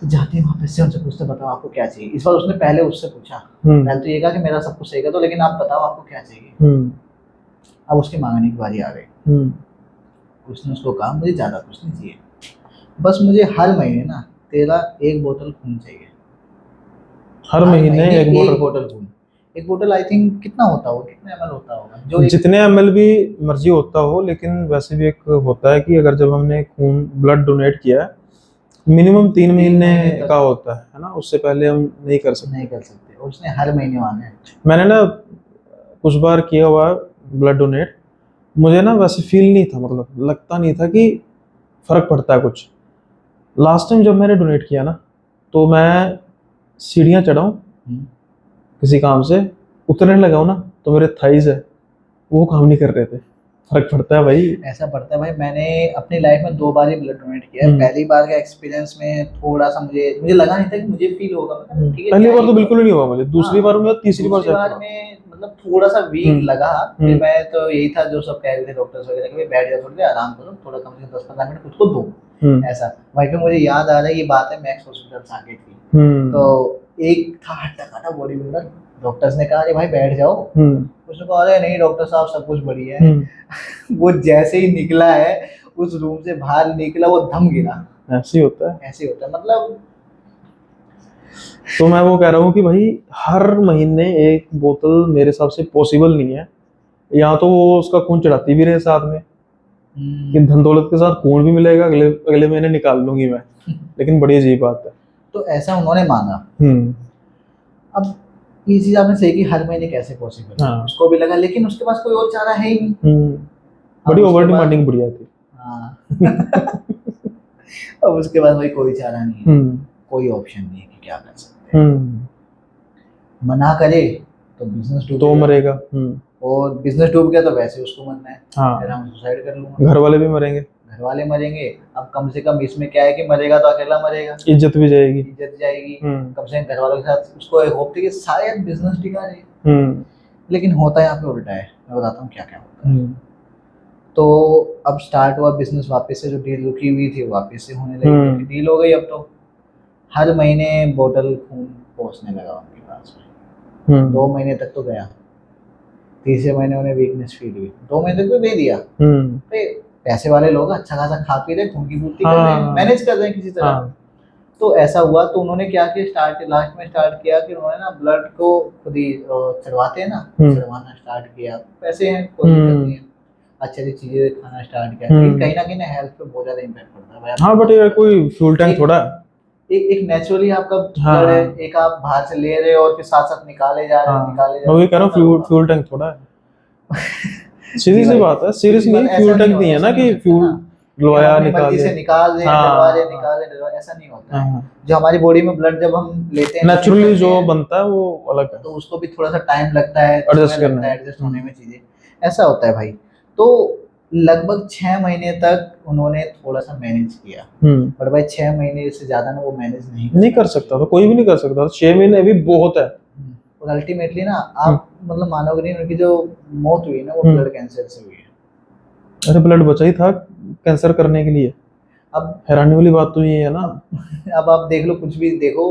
तो जाते हैं वापस से उनसे पूछते बताओ आपको क्या चाहिए। इस बार उसने पहले उससे पूछा, पहले तो ये कहा कि मेरा सब कुछ सही कर दो, लेकिन आप बताओ आपको क्या चाहिए। अब उसके मांगने की बारी आ गई। उसने उसको कहा मुझे ज़्यादा कुछ नहीं चाहिए, बस मुझे हर महीने ना तेरा 1 बोतल खून चाहिए। हर महीने एक बोतल। बोतल खून। एक बोतल आई थिंक कितना होता होगा, कितना ml होता होगा जो जितने ml भी मर्जी होता हो, लेकिन वैसे भी एक होता है कि अगर जब हमने खून ब्लड डोनेट किया है, मिनिमम 3 महीने का होता है ना, उससे पहले हम नहीं कर सकते। और उसने हर महीने मांगा है। मैंने ना कुछ बार किया हुआ ब्लड डोनेट, मुझे ना वैसे फील नहीं था, मतलब लगता नहीं था कि फर्क पड़ता है कुछ। लास्ट टाइम जब मैंने डोनेट किया ना, तो मैं सीढ़ियाँ चढ़ा हूँ किसी काम से, उतरने लगा हूँ ना, तो मेरे थाइज है वो काम नहीं कर रहे थे। फर्क पड़ता है भाई। ऐसा पड़ता है भाई। मैंने अपनी लाइफ में 2 बार ही ब्लड डोनेट किया है। पहली बार का एक्सपीरियंस में थोड़ा सा मुझे लगा नहीं था कि मुझे फील होगा, मतलब ठीक है पहली क्या बार ही तो होगा। बिल्कुल नहीं हुआ मुझे, दूसरी बार में, तीसरी बार दूसरी बार में मतलब थोड़ा सा वीक लगा। फिर मैं तो यही था जो सब कह रहे थे डॉक्टर्स वगैरह कि भाई बैठ जाओ, थोड़ी देर आराम करो, थोड़ा कम से कम 10-15 मिनट खुद को दो। ऐसा वहीं पे मुझे याद आ रहा है, ये बात है मैक्स हॉस्पिटल आगे थी। तो एक था हट्टा कट्टा बॉडी बिल्डर, डॉक्टर्स ने कहा अरे भाई बैठ जाओ। उसने कहा अरे नहीं डॉक्टर साहब सब कुछ बढ़िया है। वो जैसे ही निकला है उस रूम से बाहर निकला, वो दम गिरा। ऐसे ही होता है, ऐसे ही होता है मतलब। तो मैं वो कह रहा हूँ कि भाई हर महीने एक बोतल मेरे हिसाब से पॉसिबल नहीं है। या तो वो उसका खून चढ़ाती भी रहे साथ में, कि धन दौलत के साथ खून भी मिलेगा, अगले अगले महीने निकाल लूंगी मैं, लेकिन बड़ी अजीब बात है। तो ऐसा उन्होंने मांगा। अब ये चीज आपने सही की, हर महीने कैसे पॉसिबल है, उसको भी लगा, लेकिन उसके पास कोई और चारा है ही नहीं। बड़ी ओवर डिमांडिंग बढ़िया थी। हाँ अब उसके बाद भाई कोई चारा नहीं है, कोई ऑप्शन नहीं है कि क्या कर सकते हैं। मना करे तो बिजनेस डूब तो मरेगा, और बिजनेस डूब गया तो वैसे उसको मरना है। हाँ, फिर हम सुसाइड कर लूंगा, घर वाले भी मरेंगे। घर वाले मरेंगे। अब कम से कम इसमें क्या है कि मरेगा तो अकेला मरेगा, इज्जत भी जाएगी, इज्जत जाएगी। कम से कम घर वालों के साथ उसको एक होप थी कि शायद बिजनेस टिका रहे। लेकिन होता यहाँ पे उल्टा है, मैं बताता हूँ क्या क्या होता है। तो अब स्टार्ट हुआ बिजनेस वापस से, जो डील रुकी हुई थी वापस से होने लगी, डील हो गई। अब तो हर महीने बोतल खून पहुंचने लगा उनके पास में। 2 महीने तक तो गया, तीसरे महीने उन्हें वीकनेस फील हुई, 2 महीने तक तो दे दिया। पैसे वाले लोग अच्छा खासा खा पी रहे, खून की पूर्ति कर रहे हैं, मैनेज कर रहे हैं किसी तरह। तो ऐसा हुआ, तो उन्होंने क्या किया, लास्ट में स्टार्ट किया कि उन्होंने ना ब्लड को खुद ही चढ़वाते हैं ना, चढ़वाना स्टार्ट किया। पैसे हैं, कोई दिक्कत नहीं है, अच्छी अच्छी चीजें खाना स्टार्ट किया। कहीं ना कहीं हेल्थ पे बहुत ज्यादा इम्पैक्ट पड़ता है भाई। हाँ, बट ये कोई फ्यूल टैंक थोड़ा एक नेचुरली आपका ब्लड है, एक आप बाहर से ले रहे हो और फिर साथ साथ निकाले जा रहे हो, निकाले जा रहे हो। मैं वही कह रहा हूँ, फ्यूल टैंक थोड़ा है। सीरियस सी बात है, सीरियस नहीं, फ्यूल टैंक नहीं है ना कि फ्यूल लोया निकाले, निकाल रहे हैं, निकाल रहे, ऐसा नहीं होता है। जो हमारी बॉडी में ब्लड जब हम लेते हैं नेचुरली जो बनता है वो अलग है, तो उसको भी थोड़ा सा टाइम लगता है एडजस्ट होने में चीजें, ऐसा होता है भाई। तो लगभग 6 महीने तक उन्होंने थोड़ा सा मैनेज किया, बट भाई 6 महीने से ज्यादा ना वो मैनेज नहीं कर सकता था, कोई भी नहीं कर सकता था। 6 महीने भी बहुत है। और अल्टीमेटली ना आप मतलब मानोगे नहीं, उनकी जो मौत हुई ना वो ब्लड कैंसर से हुई है। अरे ब्लड बचा ही था कैंसर करने के लिए। अब हैरानी वाली बात तो ये है ना, अब आप देख लो, कुछ भी देखो,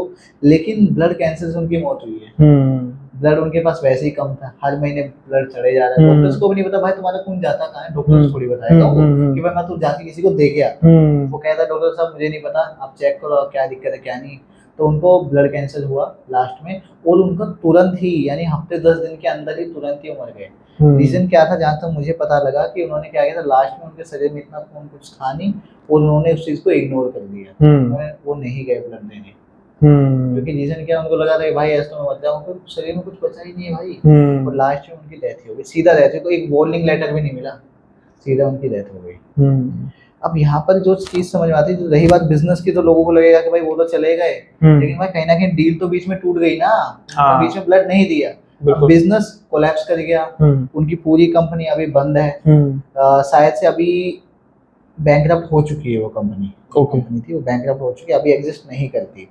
लेकिन ब्लड कैंसर से उनकी मौत हुई है। ब्लड उनके पास वैसे ही कम था, हर महीने ब्लड चढ़े जा रहा है। डॉक्टर्स को भी नहीं पता भाई तुम्हारा खून जाता कहाँ है, डॉक्टर्स थोड़ी बताएगा वो कि भाई मैं तो जाके किसी को दे के आता। वो कहता है डॉक्टर साहब मुझे नहीं पता, आप चेक करो क्या दिक्कत है क्या नहीं। तो उनको ब्लड कैंसर हुआ लास्ट में, और उनका तुरंत ही, यानी हफ्ते 10 दिन के अंदर ही तुरंत ही मर गए। रीजन क्या था, जहाँ तक मुझे पता लगा कि उन्होंने क्या किया था, लास्ट में उनके शरीर में इतना खून कुछ था नहीं और उन्होंने उस चीज को इग्नोर कर दिया। वो नहीं गए ब्लड देने, क्योंकि रीजन क्या, उनको लगा था भाई ऐसा तो मैं मर जाऊंगा, शरीर में कुछ बचा ही नहीं है भाई। और लास्ट में उनकी डेथ हो गई, सीधा डेथ, कोई एक वार्निंग लेटर भी नहीं मिला, सीधा उनकी डेथ हो गई। अब यहाँ पर जो चीज समझ में आती है, रही बात बिजनेस की, तो लोगों को लगेगा कि भाई वो तो चले गए, लेकिन भाई कहीं ना कहीं डील तो बीच में टूट गई ना, बीच में ब्लड नहीं दिया, बिजनेस कोलैप्स कर गया। उनकी पूरी कंपनी अभी बंद है, शायद से अभी बैंकरप्ट हो चुकी है वो कंपनी। कंपनी थी वो बैंकरप्ट हो चुकी है, अभी एग्जिस्ट नहीं करती।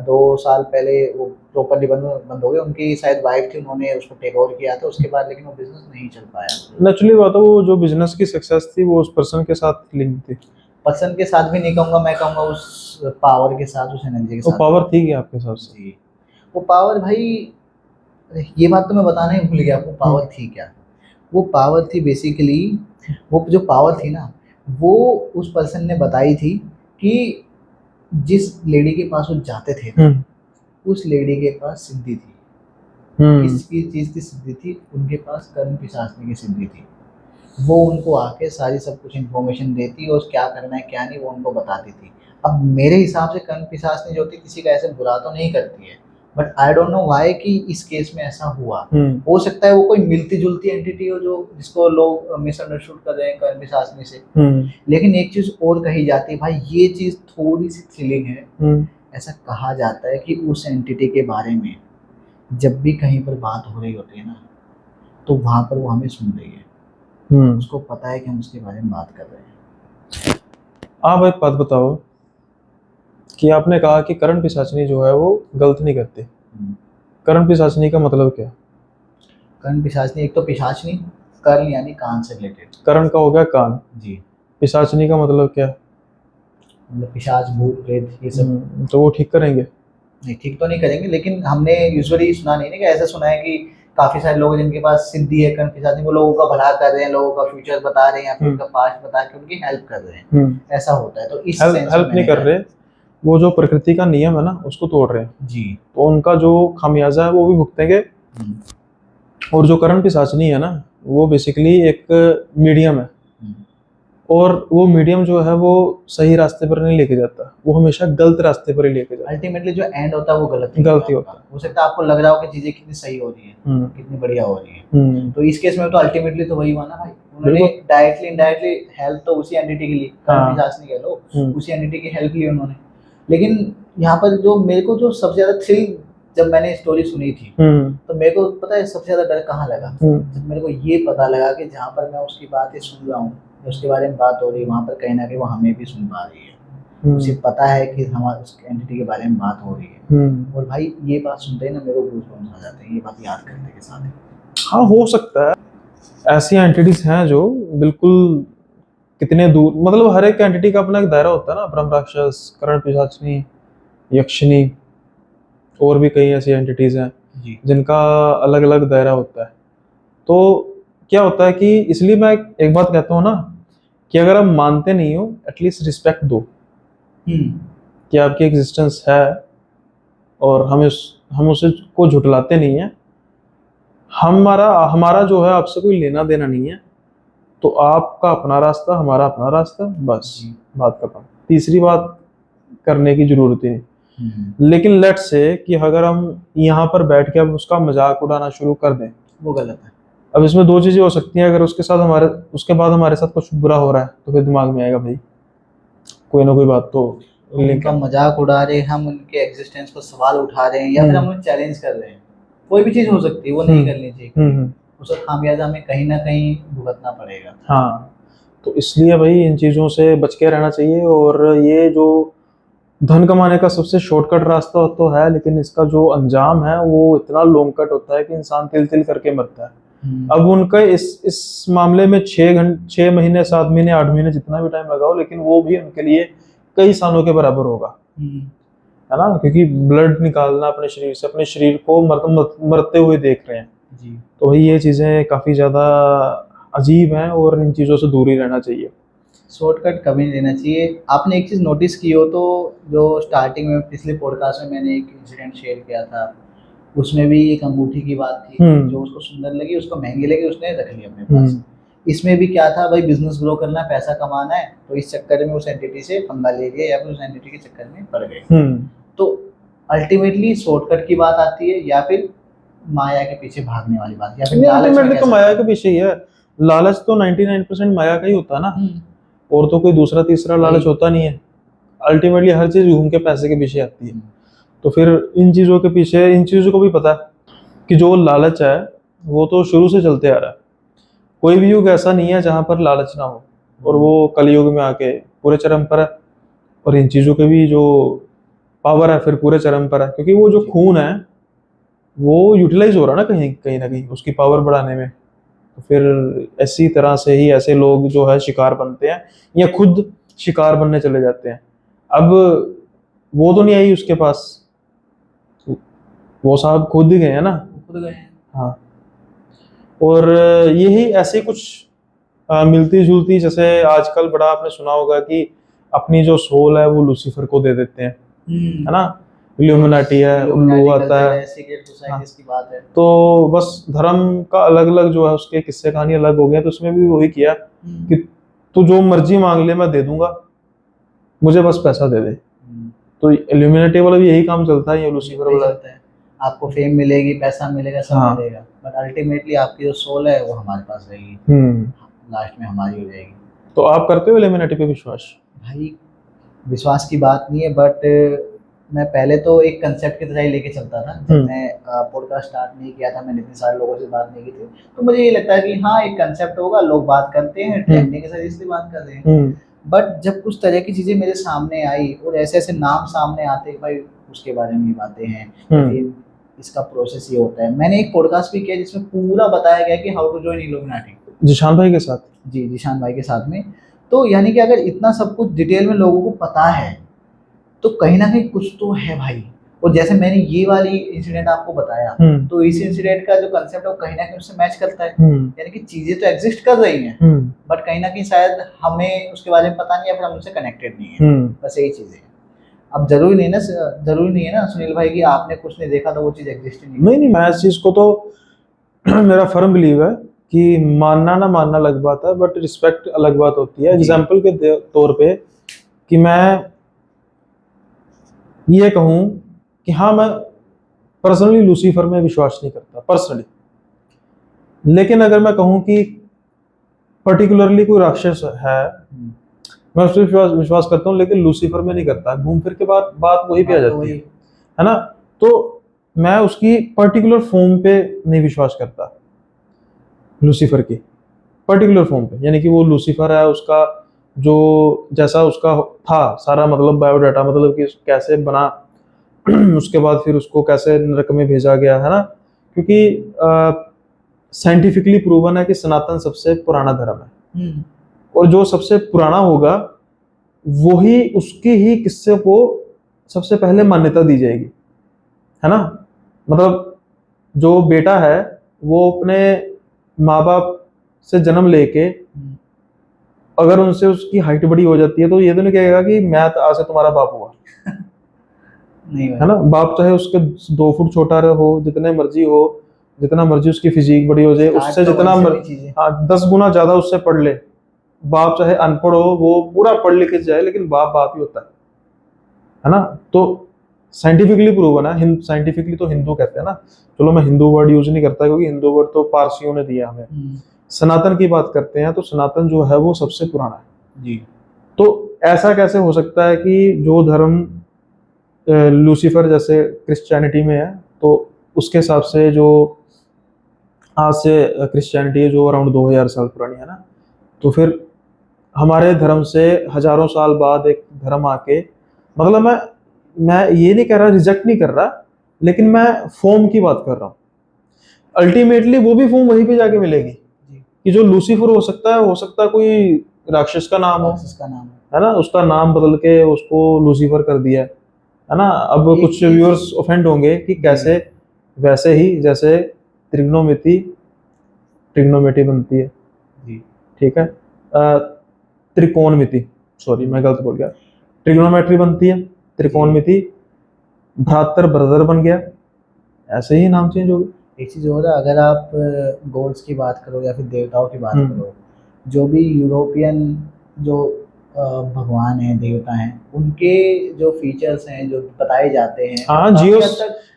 2 साल पहले वो प्रॉपर्ली बंद हो गई। उनकी शायद वाइफ थी, उन्होंने उसको टेक ओवर किया था उसके बाद, लेकिन वो बिजनेस नहीं चल पाया। नेचुरली बात है, वो जो बिजनेस की सक्सेस थी वो उस पर्सन के साथ लिंक थी। पर्सन के साथ भी नहीं कहूंगा, मैं कहूंगा उस पावर के साथ, उस एनर्जी के साथ। वो पावर थी क्या आपके हिसाब से? जी, वो पावर भाई, ये बात तो मैं बताना ही भूल गया, वो पावर थी क्या। वो पावर थी बेसिकली, वो जो पावर थी ना, वो उस पर्सन ने बताई थी कि जिस लेडी के पास वो जाते थे उस लेडी के पास सिद्धि थी। किसकी चीज की सिद्धि थी? उनके पास कर्ण पिशाचनी की सिद्धि थी। वो उनको आके सारी सब कुछ इन्फॉर्मेशन देती और क्या करना है क्या नहीं वो उनको बताती थी। अब मेरे हिसाब से कर्ण पिशाचनी जो होती किसी का ऐसे बुरा तो नहीं करती है, but I don't know why कि इस केस में ऐसा हुआ। हो सकता है वो कोई मिलती जुलती एंटिटी हो जो जिसको लोग मिसअंडरस्टूड कर रहे हैं कर्ण पिशाचनी से। लेकिन एक चीज और कही जाती है भाई, ये चीज थोड़ी सी थ्रिलिंग है। ऐसा कहा जाता है कि उस एंटिटी के बारे में जब भी कहीं पर बात हो रही होती है ना, तो वहां पर वो हमें सुन रही है। उसको पता है कि हम उसके बारे में बात कर रहे हैं। आप एक बात बताओ कि आपने कहा कि कर्ण पिशाचनी जो है वो गलत नहीं करती। कर्ण पिशाचनी का मतलब क्या? कर्ण पिशाचनी एक तो पिशाचनी, कर्ण यानी कान से रिलेटेड। कर्ण का हो गया कान जी। पिशाचनी का मतलब क्या? मतलब पिशाच भूत प्रेत ये सब। तो वो ठीक करेंगे? नहीं ठीक तो नहीं करेंगे, लेकिन हमने यूजुअली सुना नहीं ना कि ऐसा सुना है कि काफी सारे लोग जिनके पास सिद्धि है कर्ण पिशाचनी, वो लोगों का भला कर रहे हैं, लोगों का फ्यूचर बता रहे हैं या फिर उनका पास्ट बता के उनकी हेल्प कर रहे हैं। ऐसा होता है। तो इस सेंस हेल्प नहीं कर रहे, वो जो प्रकृति का नियम है ना उसको तोड़ रहे हैं जी। तो उनका जो खामियाजा है वो भी भुगतेंगे। और जो कर्ण पिशाचनी है ना वो बेसिकली एक मीडियम है, और वो मीडियम जो है वो सही रास्ते पर नहीं लेके जाता, वो हमेशा गलत रास्ते पर ही लेके जाता है। अल्टीमेटली जो एंड होता है वो गलत ही होता है। हो सकता है आपको लग रहा हो कि चीजें कितनी सही हो रही है, कितनी बढ़िया हो रही है। तो इस केस में तो अल्टीमेटली तो वही हुआ ना भाई, उन्होंने डायरेक्टली इनडायरेक्टली हेल्प तो उसी एंटिटी की ली, कर्ण पिशाचनी कह लो, उसी एंटिटी की हेल्प ली उन्होंने। लेकिन यहाँ पर जो मेरे को जो सबसे ज्यादा थ्रिल जब मैंने स्टोरी सुनी थी तो मेरे को पता है सबसे ज्यादा डर कहाँ लगा? जब मेरे को ये पता लगा कि जहाँ पर मैं उसकी बातें सुन रहा हूँ, उसके बारे में बात हो रही है, वहाँ पर कहीं ना कहीं वो हमें भी सुन पा रही है। उसे पता है कि हमारे उस एंटिटी के बारे में बात हो रही है। और भाई ये बात सुनते ही ना मेरे को गूज़बम्स आ जाते हैं ये बात याद करने के साथ। हाँ हो सकता है ऐसी एंटिटीज हैं जो बिल्कुल कितने दूर, मतलब हर एक एंटिटी का अपना एक दायरा होता है ना, ब्रह्म राक्षस, कर्ण पिशाचनी, यक्षिणी, और भी कई ऐसी एंटिटीज हैं जिनका अलग अलग दायरा होता है। तो क्या होता है कि इसलिए मैं एक बात कहता हूँ ना कि अगर आप मानते नहीं हो एटलीस्ट रिस्पेक्ट दो कि आपकी एग्जिस्टेंस है, और हम उसे को झुटलाते नहीं है। हमारा जो है आपसे कोई लेना देना नहीं है, तो आपका अपना रास्ता हमारा अपना रास्ता, बस बात खत्म। तीसरी बात करने की जरूरत ही नहीं। लेकिन लेट्स से कि अगर हम यहाँ पर बैठ के अब उसका मजाक उड़ाना शुरू कर दें, वो गलत है। अब इसमें दो चीजें हो सकती हैं, अगर उसके बाद हमारे साथ कुछ बुरा हो रहा है तो फिर दिमाग में आएगा भाई कोई ना कोई बात तो उनका मजाक उड़ा रहे हैं, हम उनके एग्जिस्टेंस पर सवाल उठा रहे हैं या फिर हम उन्हें चैलेंज कर रहे हैं, कोई भी चीज हो सकती है, वो नहीं करनी चाहिए। उसका खामियाजा हमें कहीं ना कहीं भुगतना पड़ेगा। हाँ, तो इसलिए भाई इन चीजों से बच के रहना चाहिए। और ये जो धन कमाने का सबसे शॉर्टकट रास्ता तो है, लेकिन इसका जो अंजाम है वो इतना लॉन्ग कट होता है कि इंसान तिल तिल करके मरता है। अब उनका इस मामले में 6 महीने 7 महीने 8 महीने जितना भी टाइम लगाओ, लेकिन वो भी उनके लिए कई सालों के बराबर होगा, है ना, क्योंकि ब्लड निकालना अपने शरीर से, अपने शरीर को मरते हुए देख रहे हैं जी। तो भाई ये चीजें काफी ज्यादा अजीब हैं और इन चीजों से दूर ही रहना चाहिए। शॉर्टकट कभी नहीं लेना चाहिए। आपने एक चीज़ नोटिस की हो तो जो स्टार्टिंग में पिछले पॉडकास्ट में मैंने एक इंसिडेंट शेयर किया था, उसमें भी एक अंगूठी की बात थी जो उसको सुंदर लगी, उसको महंगी लगी, उसने रख ली अपने पास। इसमें भी क्या था भाई, बिजनेस ग्रो करना है, पैसा कमाना है, तो इस चक्कर में उस एंटिटी से पंगा ले गए या फिर उस एंटिटी के चक्कर में पड़ गए। तो अल्टीमेटली शॉर्टकट की बात आती है या फिर माया के पीछे भागने वाली बात, या फिर अल्टीमेटली तो माया के पीछे ही है। लालच तो 99% माया का ही होता है ना, और तो कोई दूसरा तीसरा लालच होता नहीं है। अल्टीमेटली हर चीज घूम के पैसे के पीछे आती है। तो फिर इन चीजों के पीछे, इन चीजों को भी पता है कि जो लालच है वो तो शुरू से चलते आ रहा है। कोई भी युग ऐसा नहीं है जहां पर लालच ना हो, और वो कलयुग में आके पूरे चरम पर है। और इन चीजों के भी जो पावर है फिर पूरे चरम पर है, क्योंकि वो जो खून है वो यूटिलाइज हो रहा है ना कहीं ना कहीं उसकी पावर बढ़ाने में। तो फिर ऐसी तरह से ही ऐसे लोग जो है शिकार बनते हैं या खुद शिकार बनने चले जाते हैं। अब वो तो नहीं आई उसके पास, वो साहब खुद ही गए हैं ना, खुद गए हैं। हाँ, और यही ऐसे कुछ मिलती जुलती, जैसे आजकल बड़ा आपने सुना होगा कि अपनी जो सोल है वो लूसीफर को दे देते हैं, है ना। इल्यूमिनाटी है, उल्लू आता है। सीक्रेट सोसाइटीज की बात है। तो बस धर्म का अलग अलग जो है उसके किस्से कहानी अलग हो गए, तो उसमें भी वही किया कि तू जो मर्जी मांग ले मैं दे दूंगा, मुझे बस पैसा दे दे। तो इल्यूमिनाटी वाला भी यही काम चलता है, ये लूसीफर वाला चलता है। आपको फेम मिलेगी, पैसा मिलेगा, सब मिलेगा, बट अल्टीमेटली आपकी जो सोल है वो हमारे पास रहेगी, लास्ट में हमारी हो जाएगी। तो आप करते हो इल्यूमिनाटी पे विश्वास? भाई विश्वास की बात नहीं है, बट मैं पहले तो एक कंसेप्ट की तरह ही लेके चलता था। जब मैं पॉडकास्ट स्टार्ट नहीं किया था, मैंने इतने सारे लोगों से बात नहीं की थी, तो मुझे ये लगता है कि हाँ एक कंसेप्ट होगा, लोग बात करते हैं, ट्रेंडिंग के साथ इसलिए बात कर रहे हैं। बट जब कुछ तरह की चीजें मेरे सामने आई और ऐसे ऐसे नाम सामने आते हैं, भाई उसके बारे में बातें हैं, फिर इसका प्रोसेस ये होता है। मैंने एक पॉडकास्ट भी किया जिसमें पूरा बताया गया कि how to join Illuminati, Zeeshan भाई के साथ। जी, जिशान भाई के साथ में। तो यानी कि अगर इतना सब कुछ डिटेल में लोगों को पता है तो कहीं ना कहीं कुछ तो है भाई। और जैसे मैंने ये वाली इंसिडेंट आपको बताया, तो इस इंसिडेंट का जो कंसेप्ट है वो कहीं ना कहीं उससे मैच करता है। यानी कि चीजें तो एग्जिस्ट कर रही हैं, बट कहीं ना कहीं शायद हमें उसके बारे में पता नहीं है, फिर हम उनसे कनेक्टेड नहीं है। बस यही चीजें। अब जरूरी नहीं है ना सुनील भाई कि आपने कुछ नहीं देखा तो वो चीज एग्जिस्ट ही नहीं, मैं इस चीज को तो मेरा फर्म बिलीव है कि मानना ना मानना अलग बात है, बट रिस्पेक्ट अलग बात होती है। एग्जाम्पल के तौर पे कि मैं ये कहूं कि हाँ मैं पर्सनली लूसीफर में विश्वास नहीं करता पर्सनली, लेकिन अगर मैं कहूं कि पर्टिकुलरली कोई राक्षस है, मैं उस पर विश्वास करता हूं, लेकिन लूसीफर में नहीं करता। घूम फिर के बात वही पे आ जाती है ना। तो मैं उसकी पर्टिकुलर फॉर्म पे नहीं विश्वास करता, लूसीफर की पर्टिकुलर फॉर्म पे। यानी कि वो लूसीफर है, उसका जो जैसा उसका था सारा मतलब बायोडाटा, मतलब कि कैसे बना उसके बाद फिर उसको कैसे नरक में भेजा गया है ना। क्योंकि साइंटिफिकली प्रूवन है कि सनातन सबसे पुराना धर्म है, और जो सबसे पुराना होगा वही उसके ही किस्से को सबसे पहले मान्यता दी जाएगी, है ना। मतलब जो बेटा है वो अपने माँ बाप से जन्म लेके अगर उनसे उसकी हाइट बड़ी हो जाती है तो ये तो नहीं कहेगा कि मैं आज से तुम्हारा बाप हुआ नहीं है ना। बाप चाहे उसके 2 फुट छोटा हो, जितने मर्जी हो, जितना मर्जी उसकी फिजिक बड़ी हो जाए, उससे जितना 10 गुना ज्यादा उससे पढ़ ले, बाप चाहे अनपढ़ हो वो पूरा पढ़ लिख जाए, लेकिन बाप ही होता है ना। तो साइंटिफिकली प्रूवन है, साइंटिफिकली तो हिंदू कहते हैं ना। चलो मैं हिंदू वर्ड यूज नहीं करता क्योंकि हिंदू वर्ड तो पारसियों ने दिया हमें। सनातन की बात करते हैं तो सनातन जो है वो सबसे पुराना है जी। तो ऐसा कैसे हो सकता है कि जो धर्म लूसीफर जैसे क्रिश्चियनिटी में है, तो उसके हिसाब से जो आज से क्रिश्चियनिटी है जो अराउंड 2000 साल पुरानी है ना, तो फिर हमारे धर्म से हजारों साल बाद एक धर्म आके, मतलब मैं ये नहीं कह रहा, रिजेक्ट नहीं कर रहा, लेकिन मैं फॉर्म की बात कर रहा हूँ। अल्टीमेटली वो भी फॉर्म वहीं पे जाके मिलेगी कि जो लूसीफर हो सकता है कोई राक्षस का नाम हो, है ना, उसका नाम बदल के उसको लूसीफर कर दिया है ना। अब कुछ व्यूअर्स ऑफेंड होंगे कि कैसे, वैसे ही जैसे ट्रिग्नोमेट्री बनती है, ठीक है, त्रिकोणमिति, सॉरी मैं गलत बोल गया, ट्रिग्नोमेट्री बनती है, त्रिकोणमिति, भ्रातर ब्रदर बन गया, ऐसे ही नाम चेंज हो गया। एक चीज और है, अगर आप गॉड्स की बात करो या फिर देवताओं की बात करो, जो भी यूरोपियन जो भगवान हैं, देवता हैं, उनके जो फीचर्स हैं जो बताए जाते हैं, हाँ,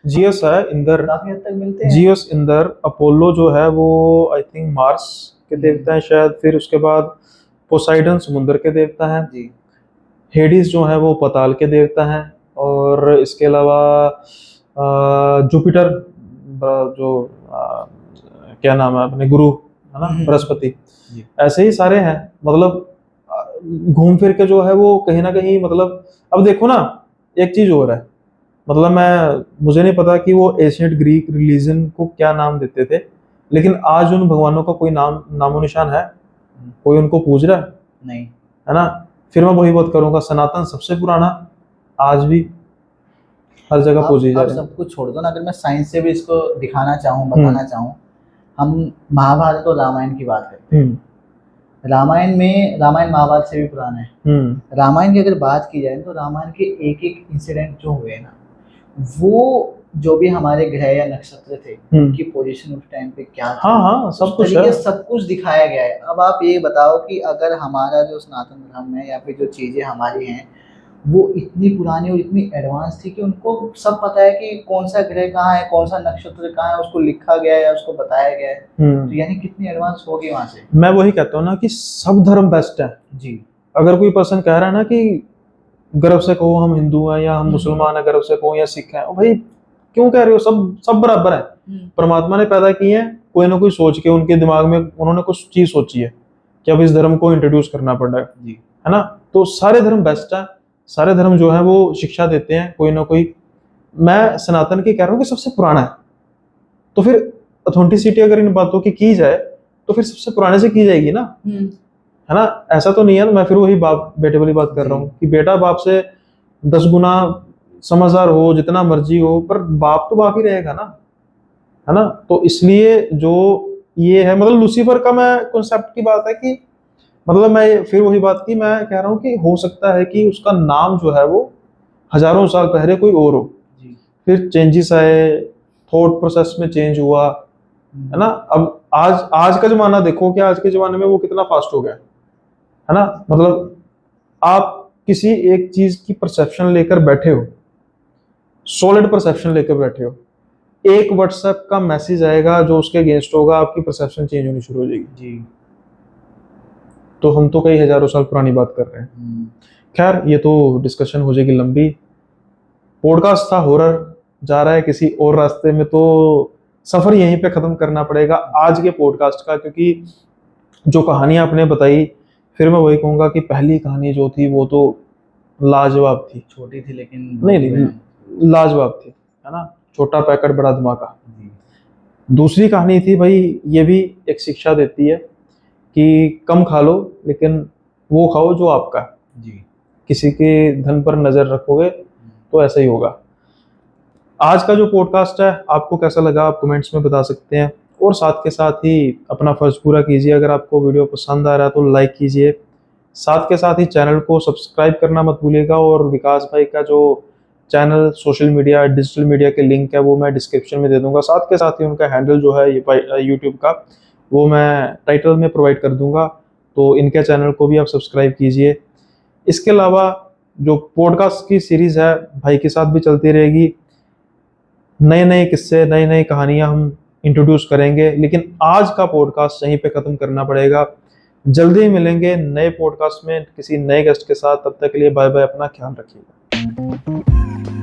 जियस है, इंद्र, काफी हद तक मिलते हैं। जियस, इंद्र, अपोलो जो है वो आई थिंक मार्स के देवता हैं शायद, फिर उसके बाद पोसाइडन समुद्र के देवता हैं जी, हेडिस जो है वो पताल के देवता हैं, और इसके अलावा जुपिटर जो क्या नाम है अपने गुरु, है ना, बृहस्पति, ऐसे ही सारे हैं। मतलब घूम फिर के जो है वो कहीं ना कहीं, मतलब अब देखो ना, एक चीज और है, मतलब मुझे नहीं पता कि वो एशियंट ग्रीक रिलीजन को क्या नाम देते थे, लेकिन आज उन भगवानों का कोई नामो निशान है? कोई उनको पूज रहा है? नहीं, है ना। फिर मैं वही बात करूंगा, सनातन सबसे पुराना, आज भी हर जगह पूजी जा रही है। सब कुछ छोड़ दो ना, अगर मैं साइंस से भी इसको दिखाना चाहूँ, बताना चाहूँ, हम महाभारत और रामायण की बात करते हैं। रामायण महाभारत से भी पुराना है। रामायण की अगर बात की जाए तो रामायण के एक एक इंसिडेंट जो हुए ना, वो जो भी हमारे ग्रह या नक्षत्र थे उनकी पोजीशन उस टाइम पे क्या थी, हाँ सब कुछ है, सब कुछ दिखाया गया है। अब आप ये बताओ कि अगर हमारा जो सनातन धर्म है या फिर जो चीजें हमारी हैं वो इतनी पुरानी और इतनी एडवांस थी कि उनको सब पता है कि कौन सा ग्रह कहाँ है, कौन सा नक्षत्र कहाँ है, उसको लिखा गया है या उसको बताया गया है, तो यानी कितनी एडवांस होगी वहां से। मैं वही कहता हूँ ना कि सब धर्म बेस्ट है जी। अगर कोई पर्सन कह रहा है ना कि गर्व से कहो हम हिंदू हैं या हम मुसलमान हैं, गर्व से कहो या सिख हैं, भाई क्यों कह रहे हो, सब सब बराबर है। परमात्मा ने पैदा किए हैं कोई ना कोई सोच के, उनके दिमाग में उन्होंने कुछ चीज सोची है कि अब इस धर्म को इंट्रोड्यूस करना पड़ रहा है ना। तो सारे धर्म बेस्ट है, सारे धर्म जो है वो शिक्षा देते हैं कोई ना कोई। मैं सनातन की कह रहा हूँ कि सबसे पुराना है, तो फिर ऑथेंटिसिटी अगर इन बातों की जाए तो फिर सबसे पुराने से की जाएगी ना, है ना। ऐसा तो नहीं है, मैं फिर वही बाप बेटे वाली बात कर रहा हूँ कि बेटा बाप से 10 गुना समझदार हो, जितना मर्जी हो, पर बाप तो बाप ही रहेगा ना, है ना। तो इसलिए जो ये है, मतलब लूसीफर का मैं कॉन्सेप्ट की बात है कि मतलब मैं फिर वही बात की, मैं कह रहा हूँ कि हो सकता है कि उसका नाम जो है वो हजारों साल पहले कोई और हो, फिर चेंजेस आए, थॉट प्रोसेस में चेंज हुआ, है ना। अब आज का जमाना देखो कि आज के जमाने में वो कितना फास्ट हो गया, है ना। मतलब आप किसी एक चीज की परसेप्शन लेकर बैठे हो, सॉलिड परसेप्शन लेकर बैठे हो, एक व्हाट्सएप का मैसेज आएगा जो उसके अगेंस्ट होगा, आपकी परसेप्शन चेंज होनी शुरू हो जाएगी जी। तो हम तो कई हजारों साल पुरानी बात कर रहे हैं। खैर ये तो डिस्कशन हो जाएगी लंबी, पॉडकास्ट था हॉरर, जा रहा है किसी और रास्ते में, तो सफर यहीं पे खत्म करना पड़ेगा आज के पॉडकास्ट का, क्योंकि जो कहानियां आपने बताई, फिर मैं वही कहूंगा कि पहली कहानी जो थी वो तो लाजवाब थी, छोटी थी लेकिन नहीं लाजवाब थी, है ना। छोटा पैकेट बड़ा धमाका। दूसरी कहानी थी भाई, ये भी एक शिक्षा देती है कि कम खा लो लेकिन वो खाओ जो आपका जी। किसी के धन पर नजर रखोगे तो ऐसा ही होगा। आज का जो पॉडकास्ट है आपको कैसा लगा आप कमेंट्स में बता सकते हैं, और साथ के साथ ही अपना फर्ज पूरा कीजिए, अगर आपको वीडियो पसंद आ रहा है तो लाइक कीजिए, साथ के साथ ही चैनल को सब्सक्राइब करना मत भूलिएगा। और विकास भाई का जो channel social media digital media के लिंक है वो मैं डिस्क्रिप्शन में दे दूंगा, साथ के साथ ही उनका हैंडल जो है यूट्यूब का वो मैं टाइटल में प्रोवाइड कर दूंगा, तो इनके चैनल को भी आप सब्सक्राइब कीजिए। इसके अलावा जो पॉडकास्ट की सीरीज है भाई के साथ भी चलती रहेगी, नए नए किस्से नई नई कहानियां हम इंट्रोड्यूस करेंगे, लेकिन आज का पॉडकास्ट यहीं पे खत्म करना पड़ेगा। जल्दी ही मिलेंगे नए पॉडकास्ट में किसी नए गेस्ट के साथ, तब तक के लिए बाय बाय, अपना ख्याल रखिएगा।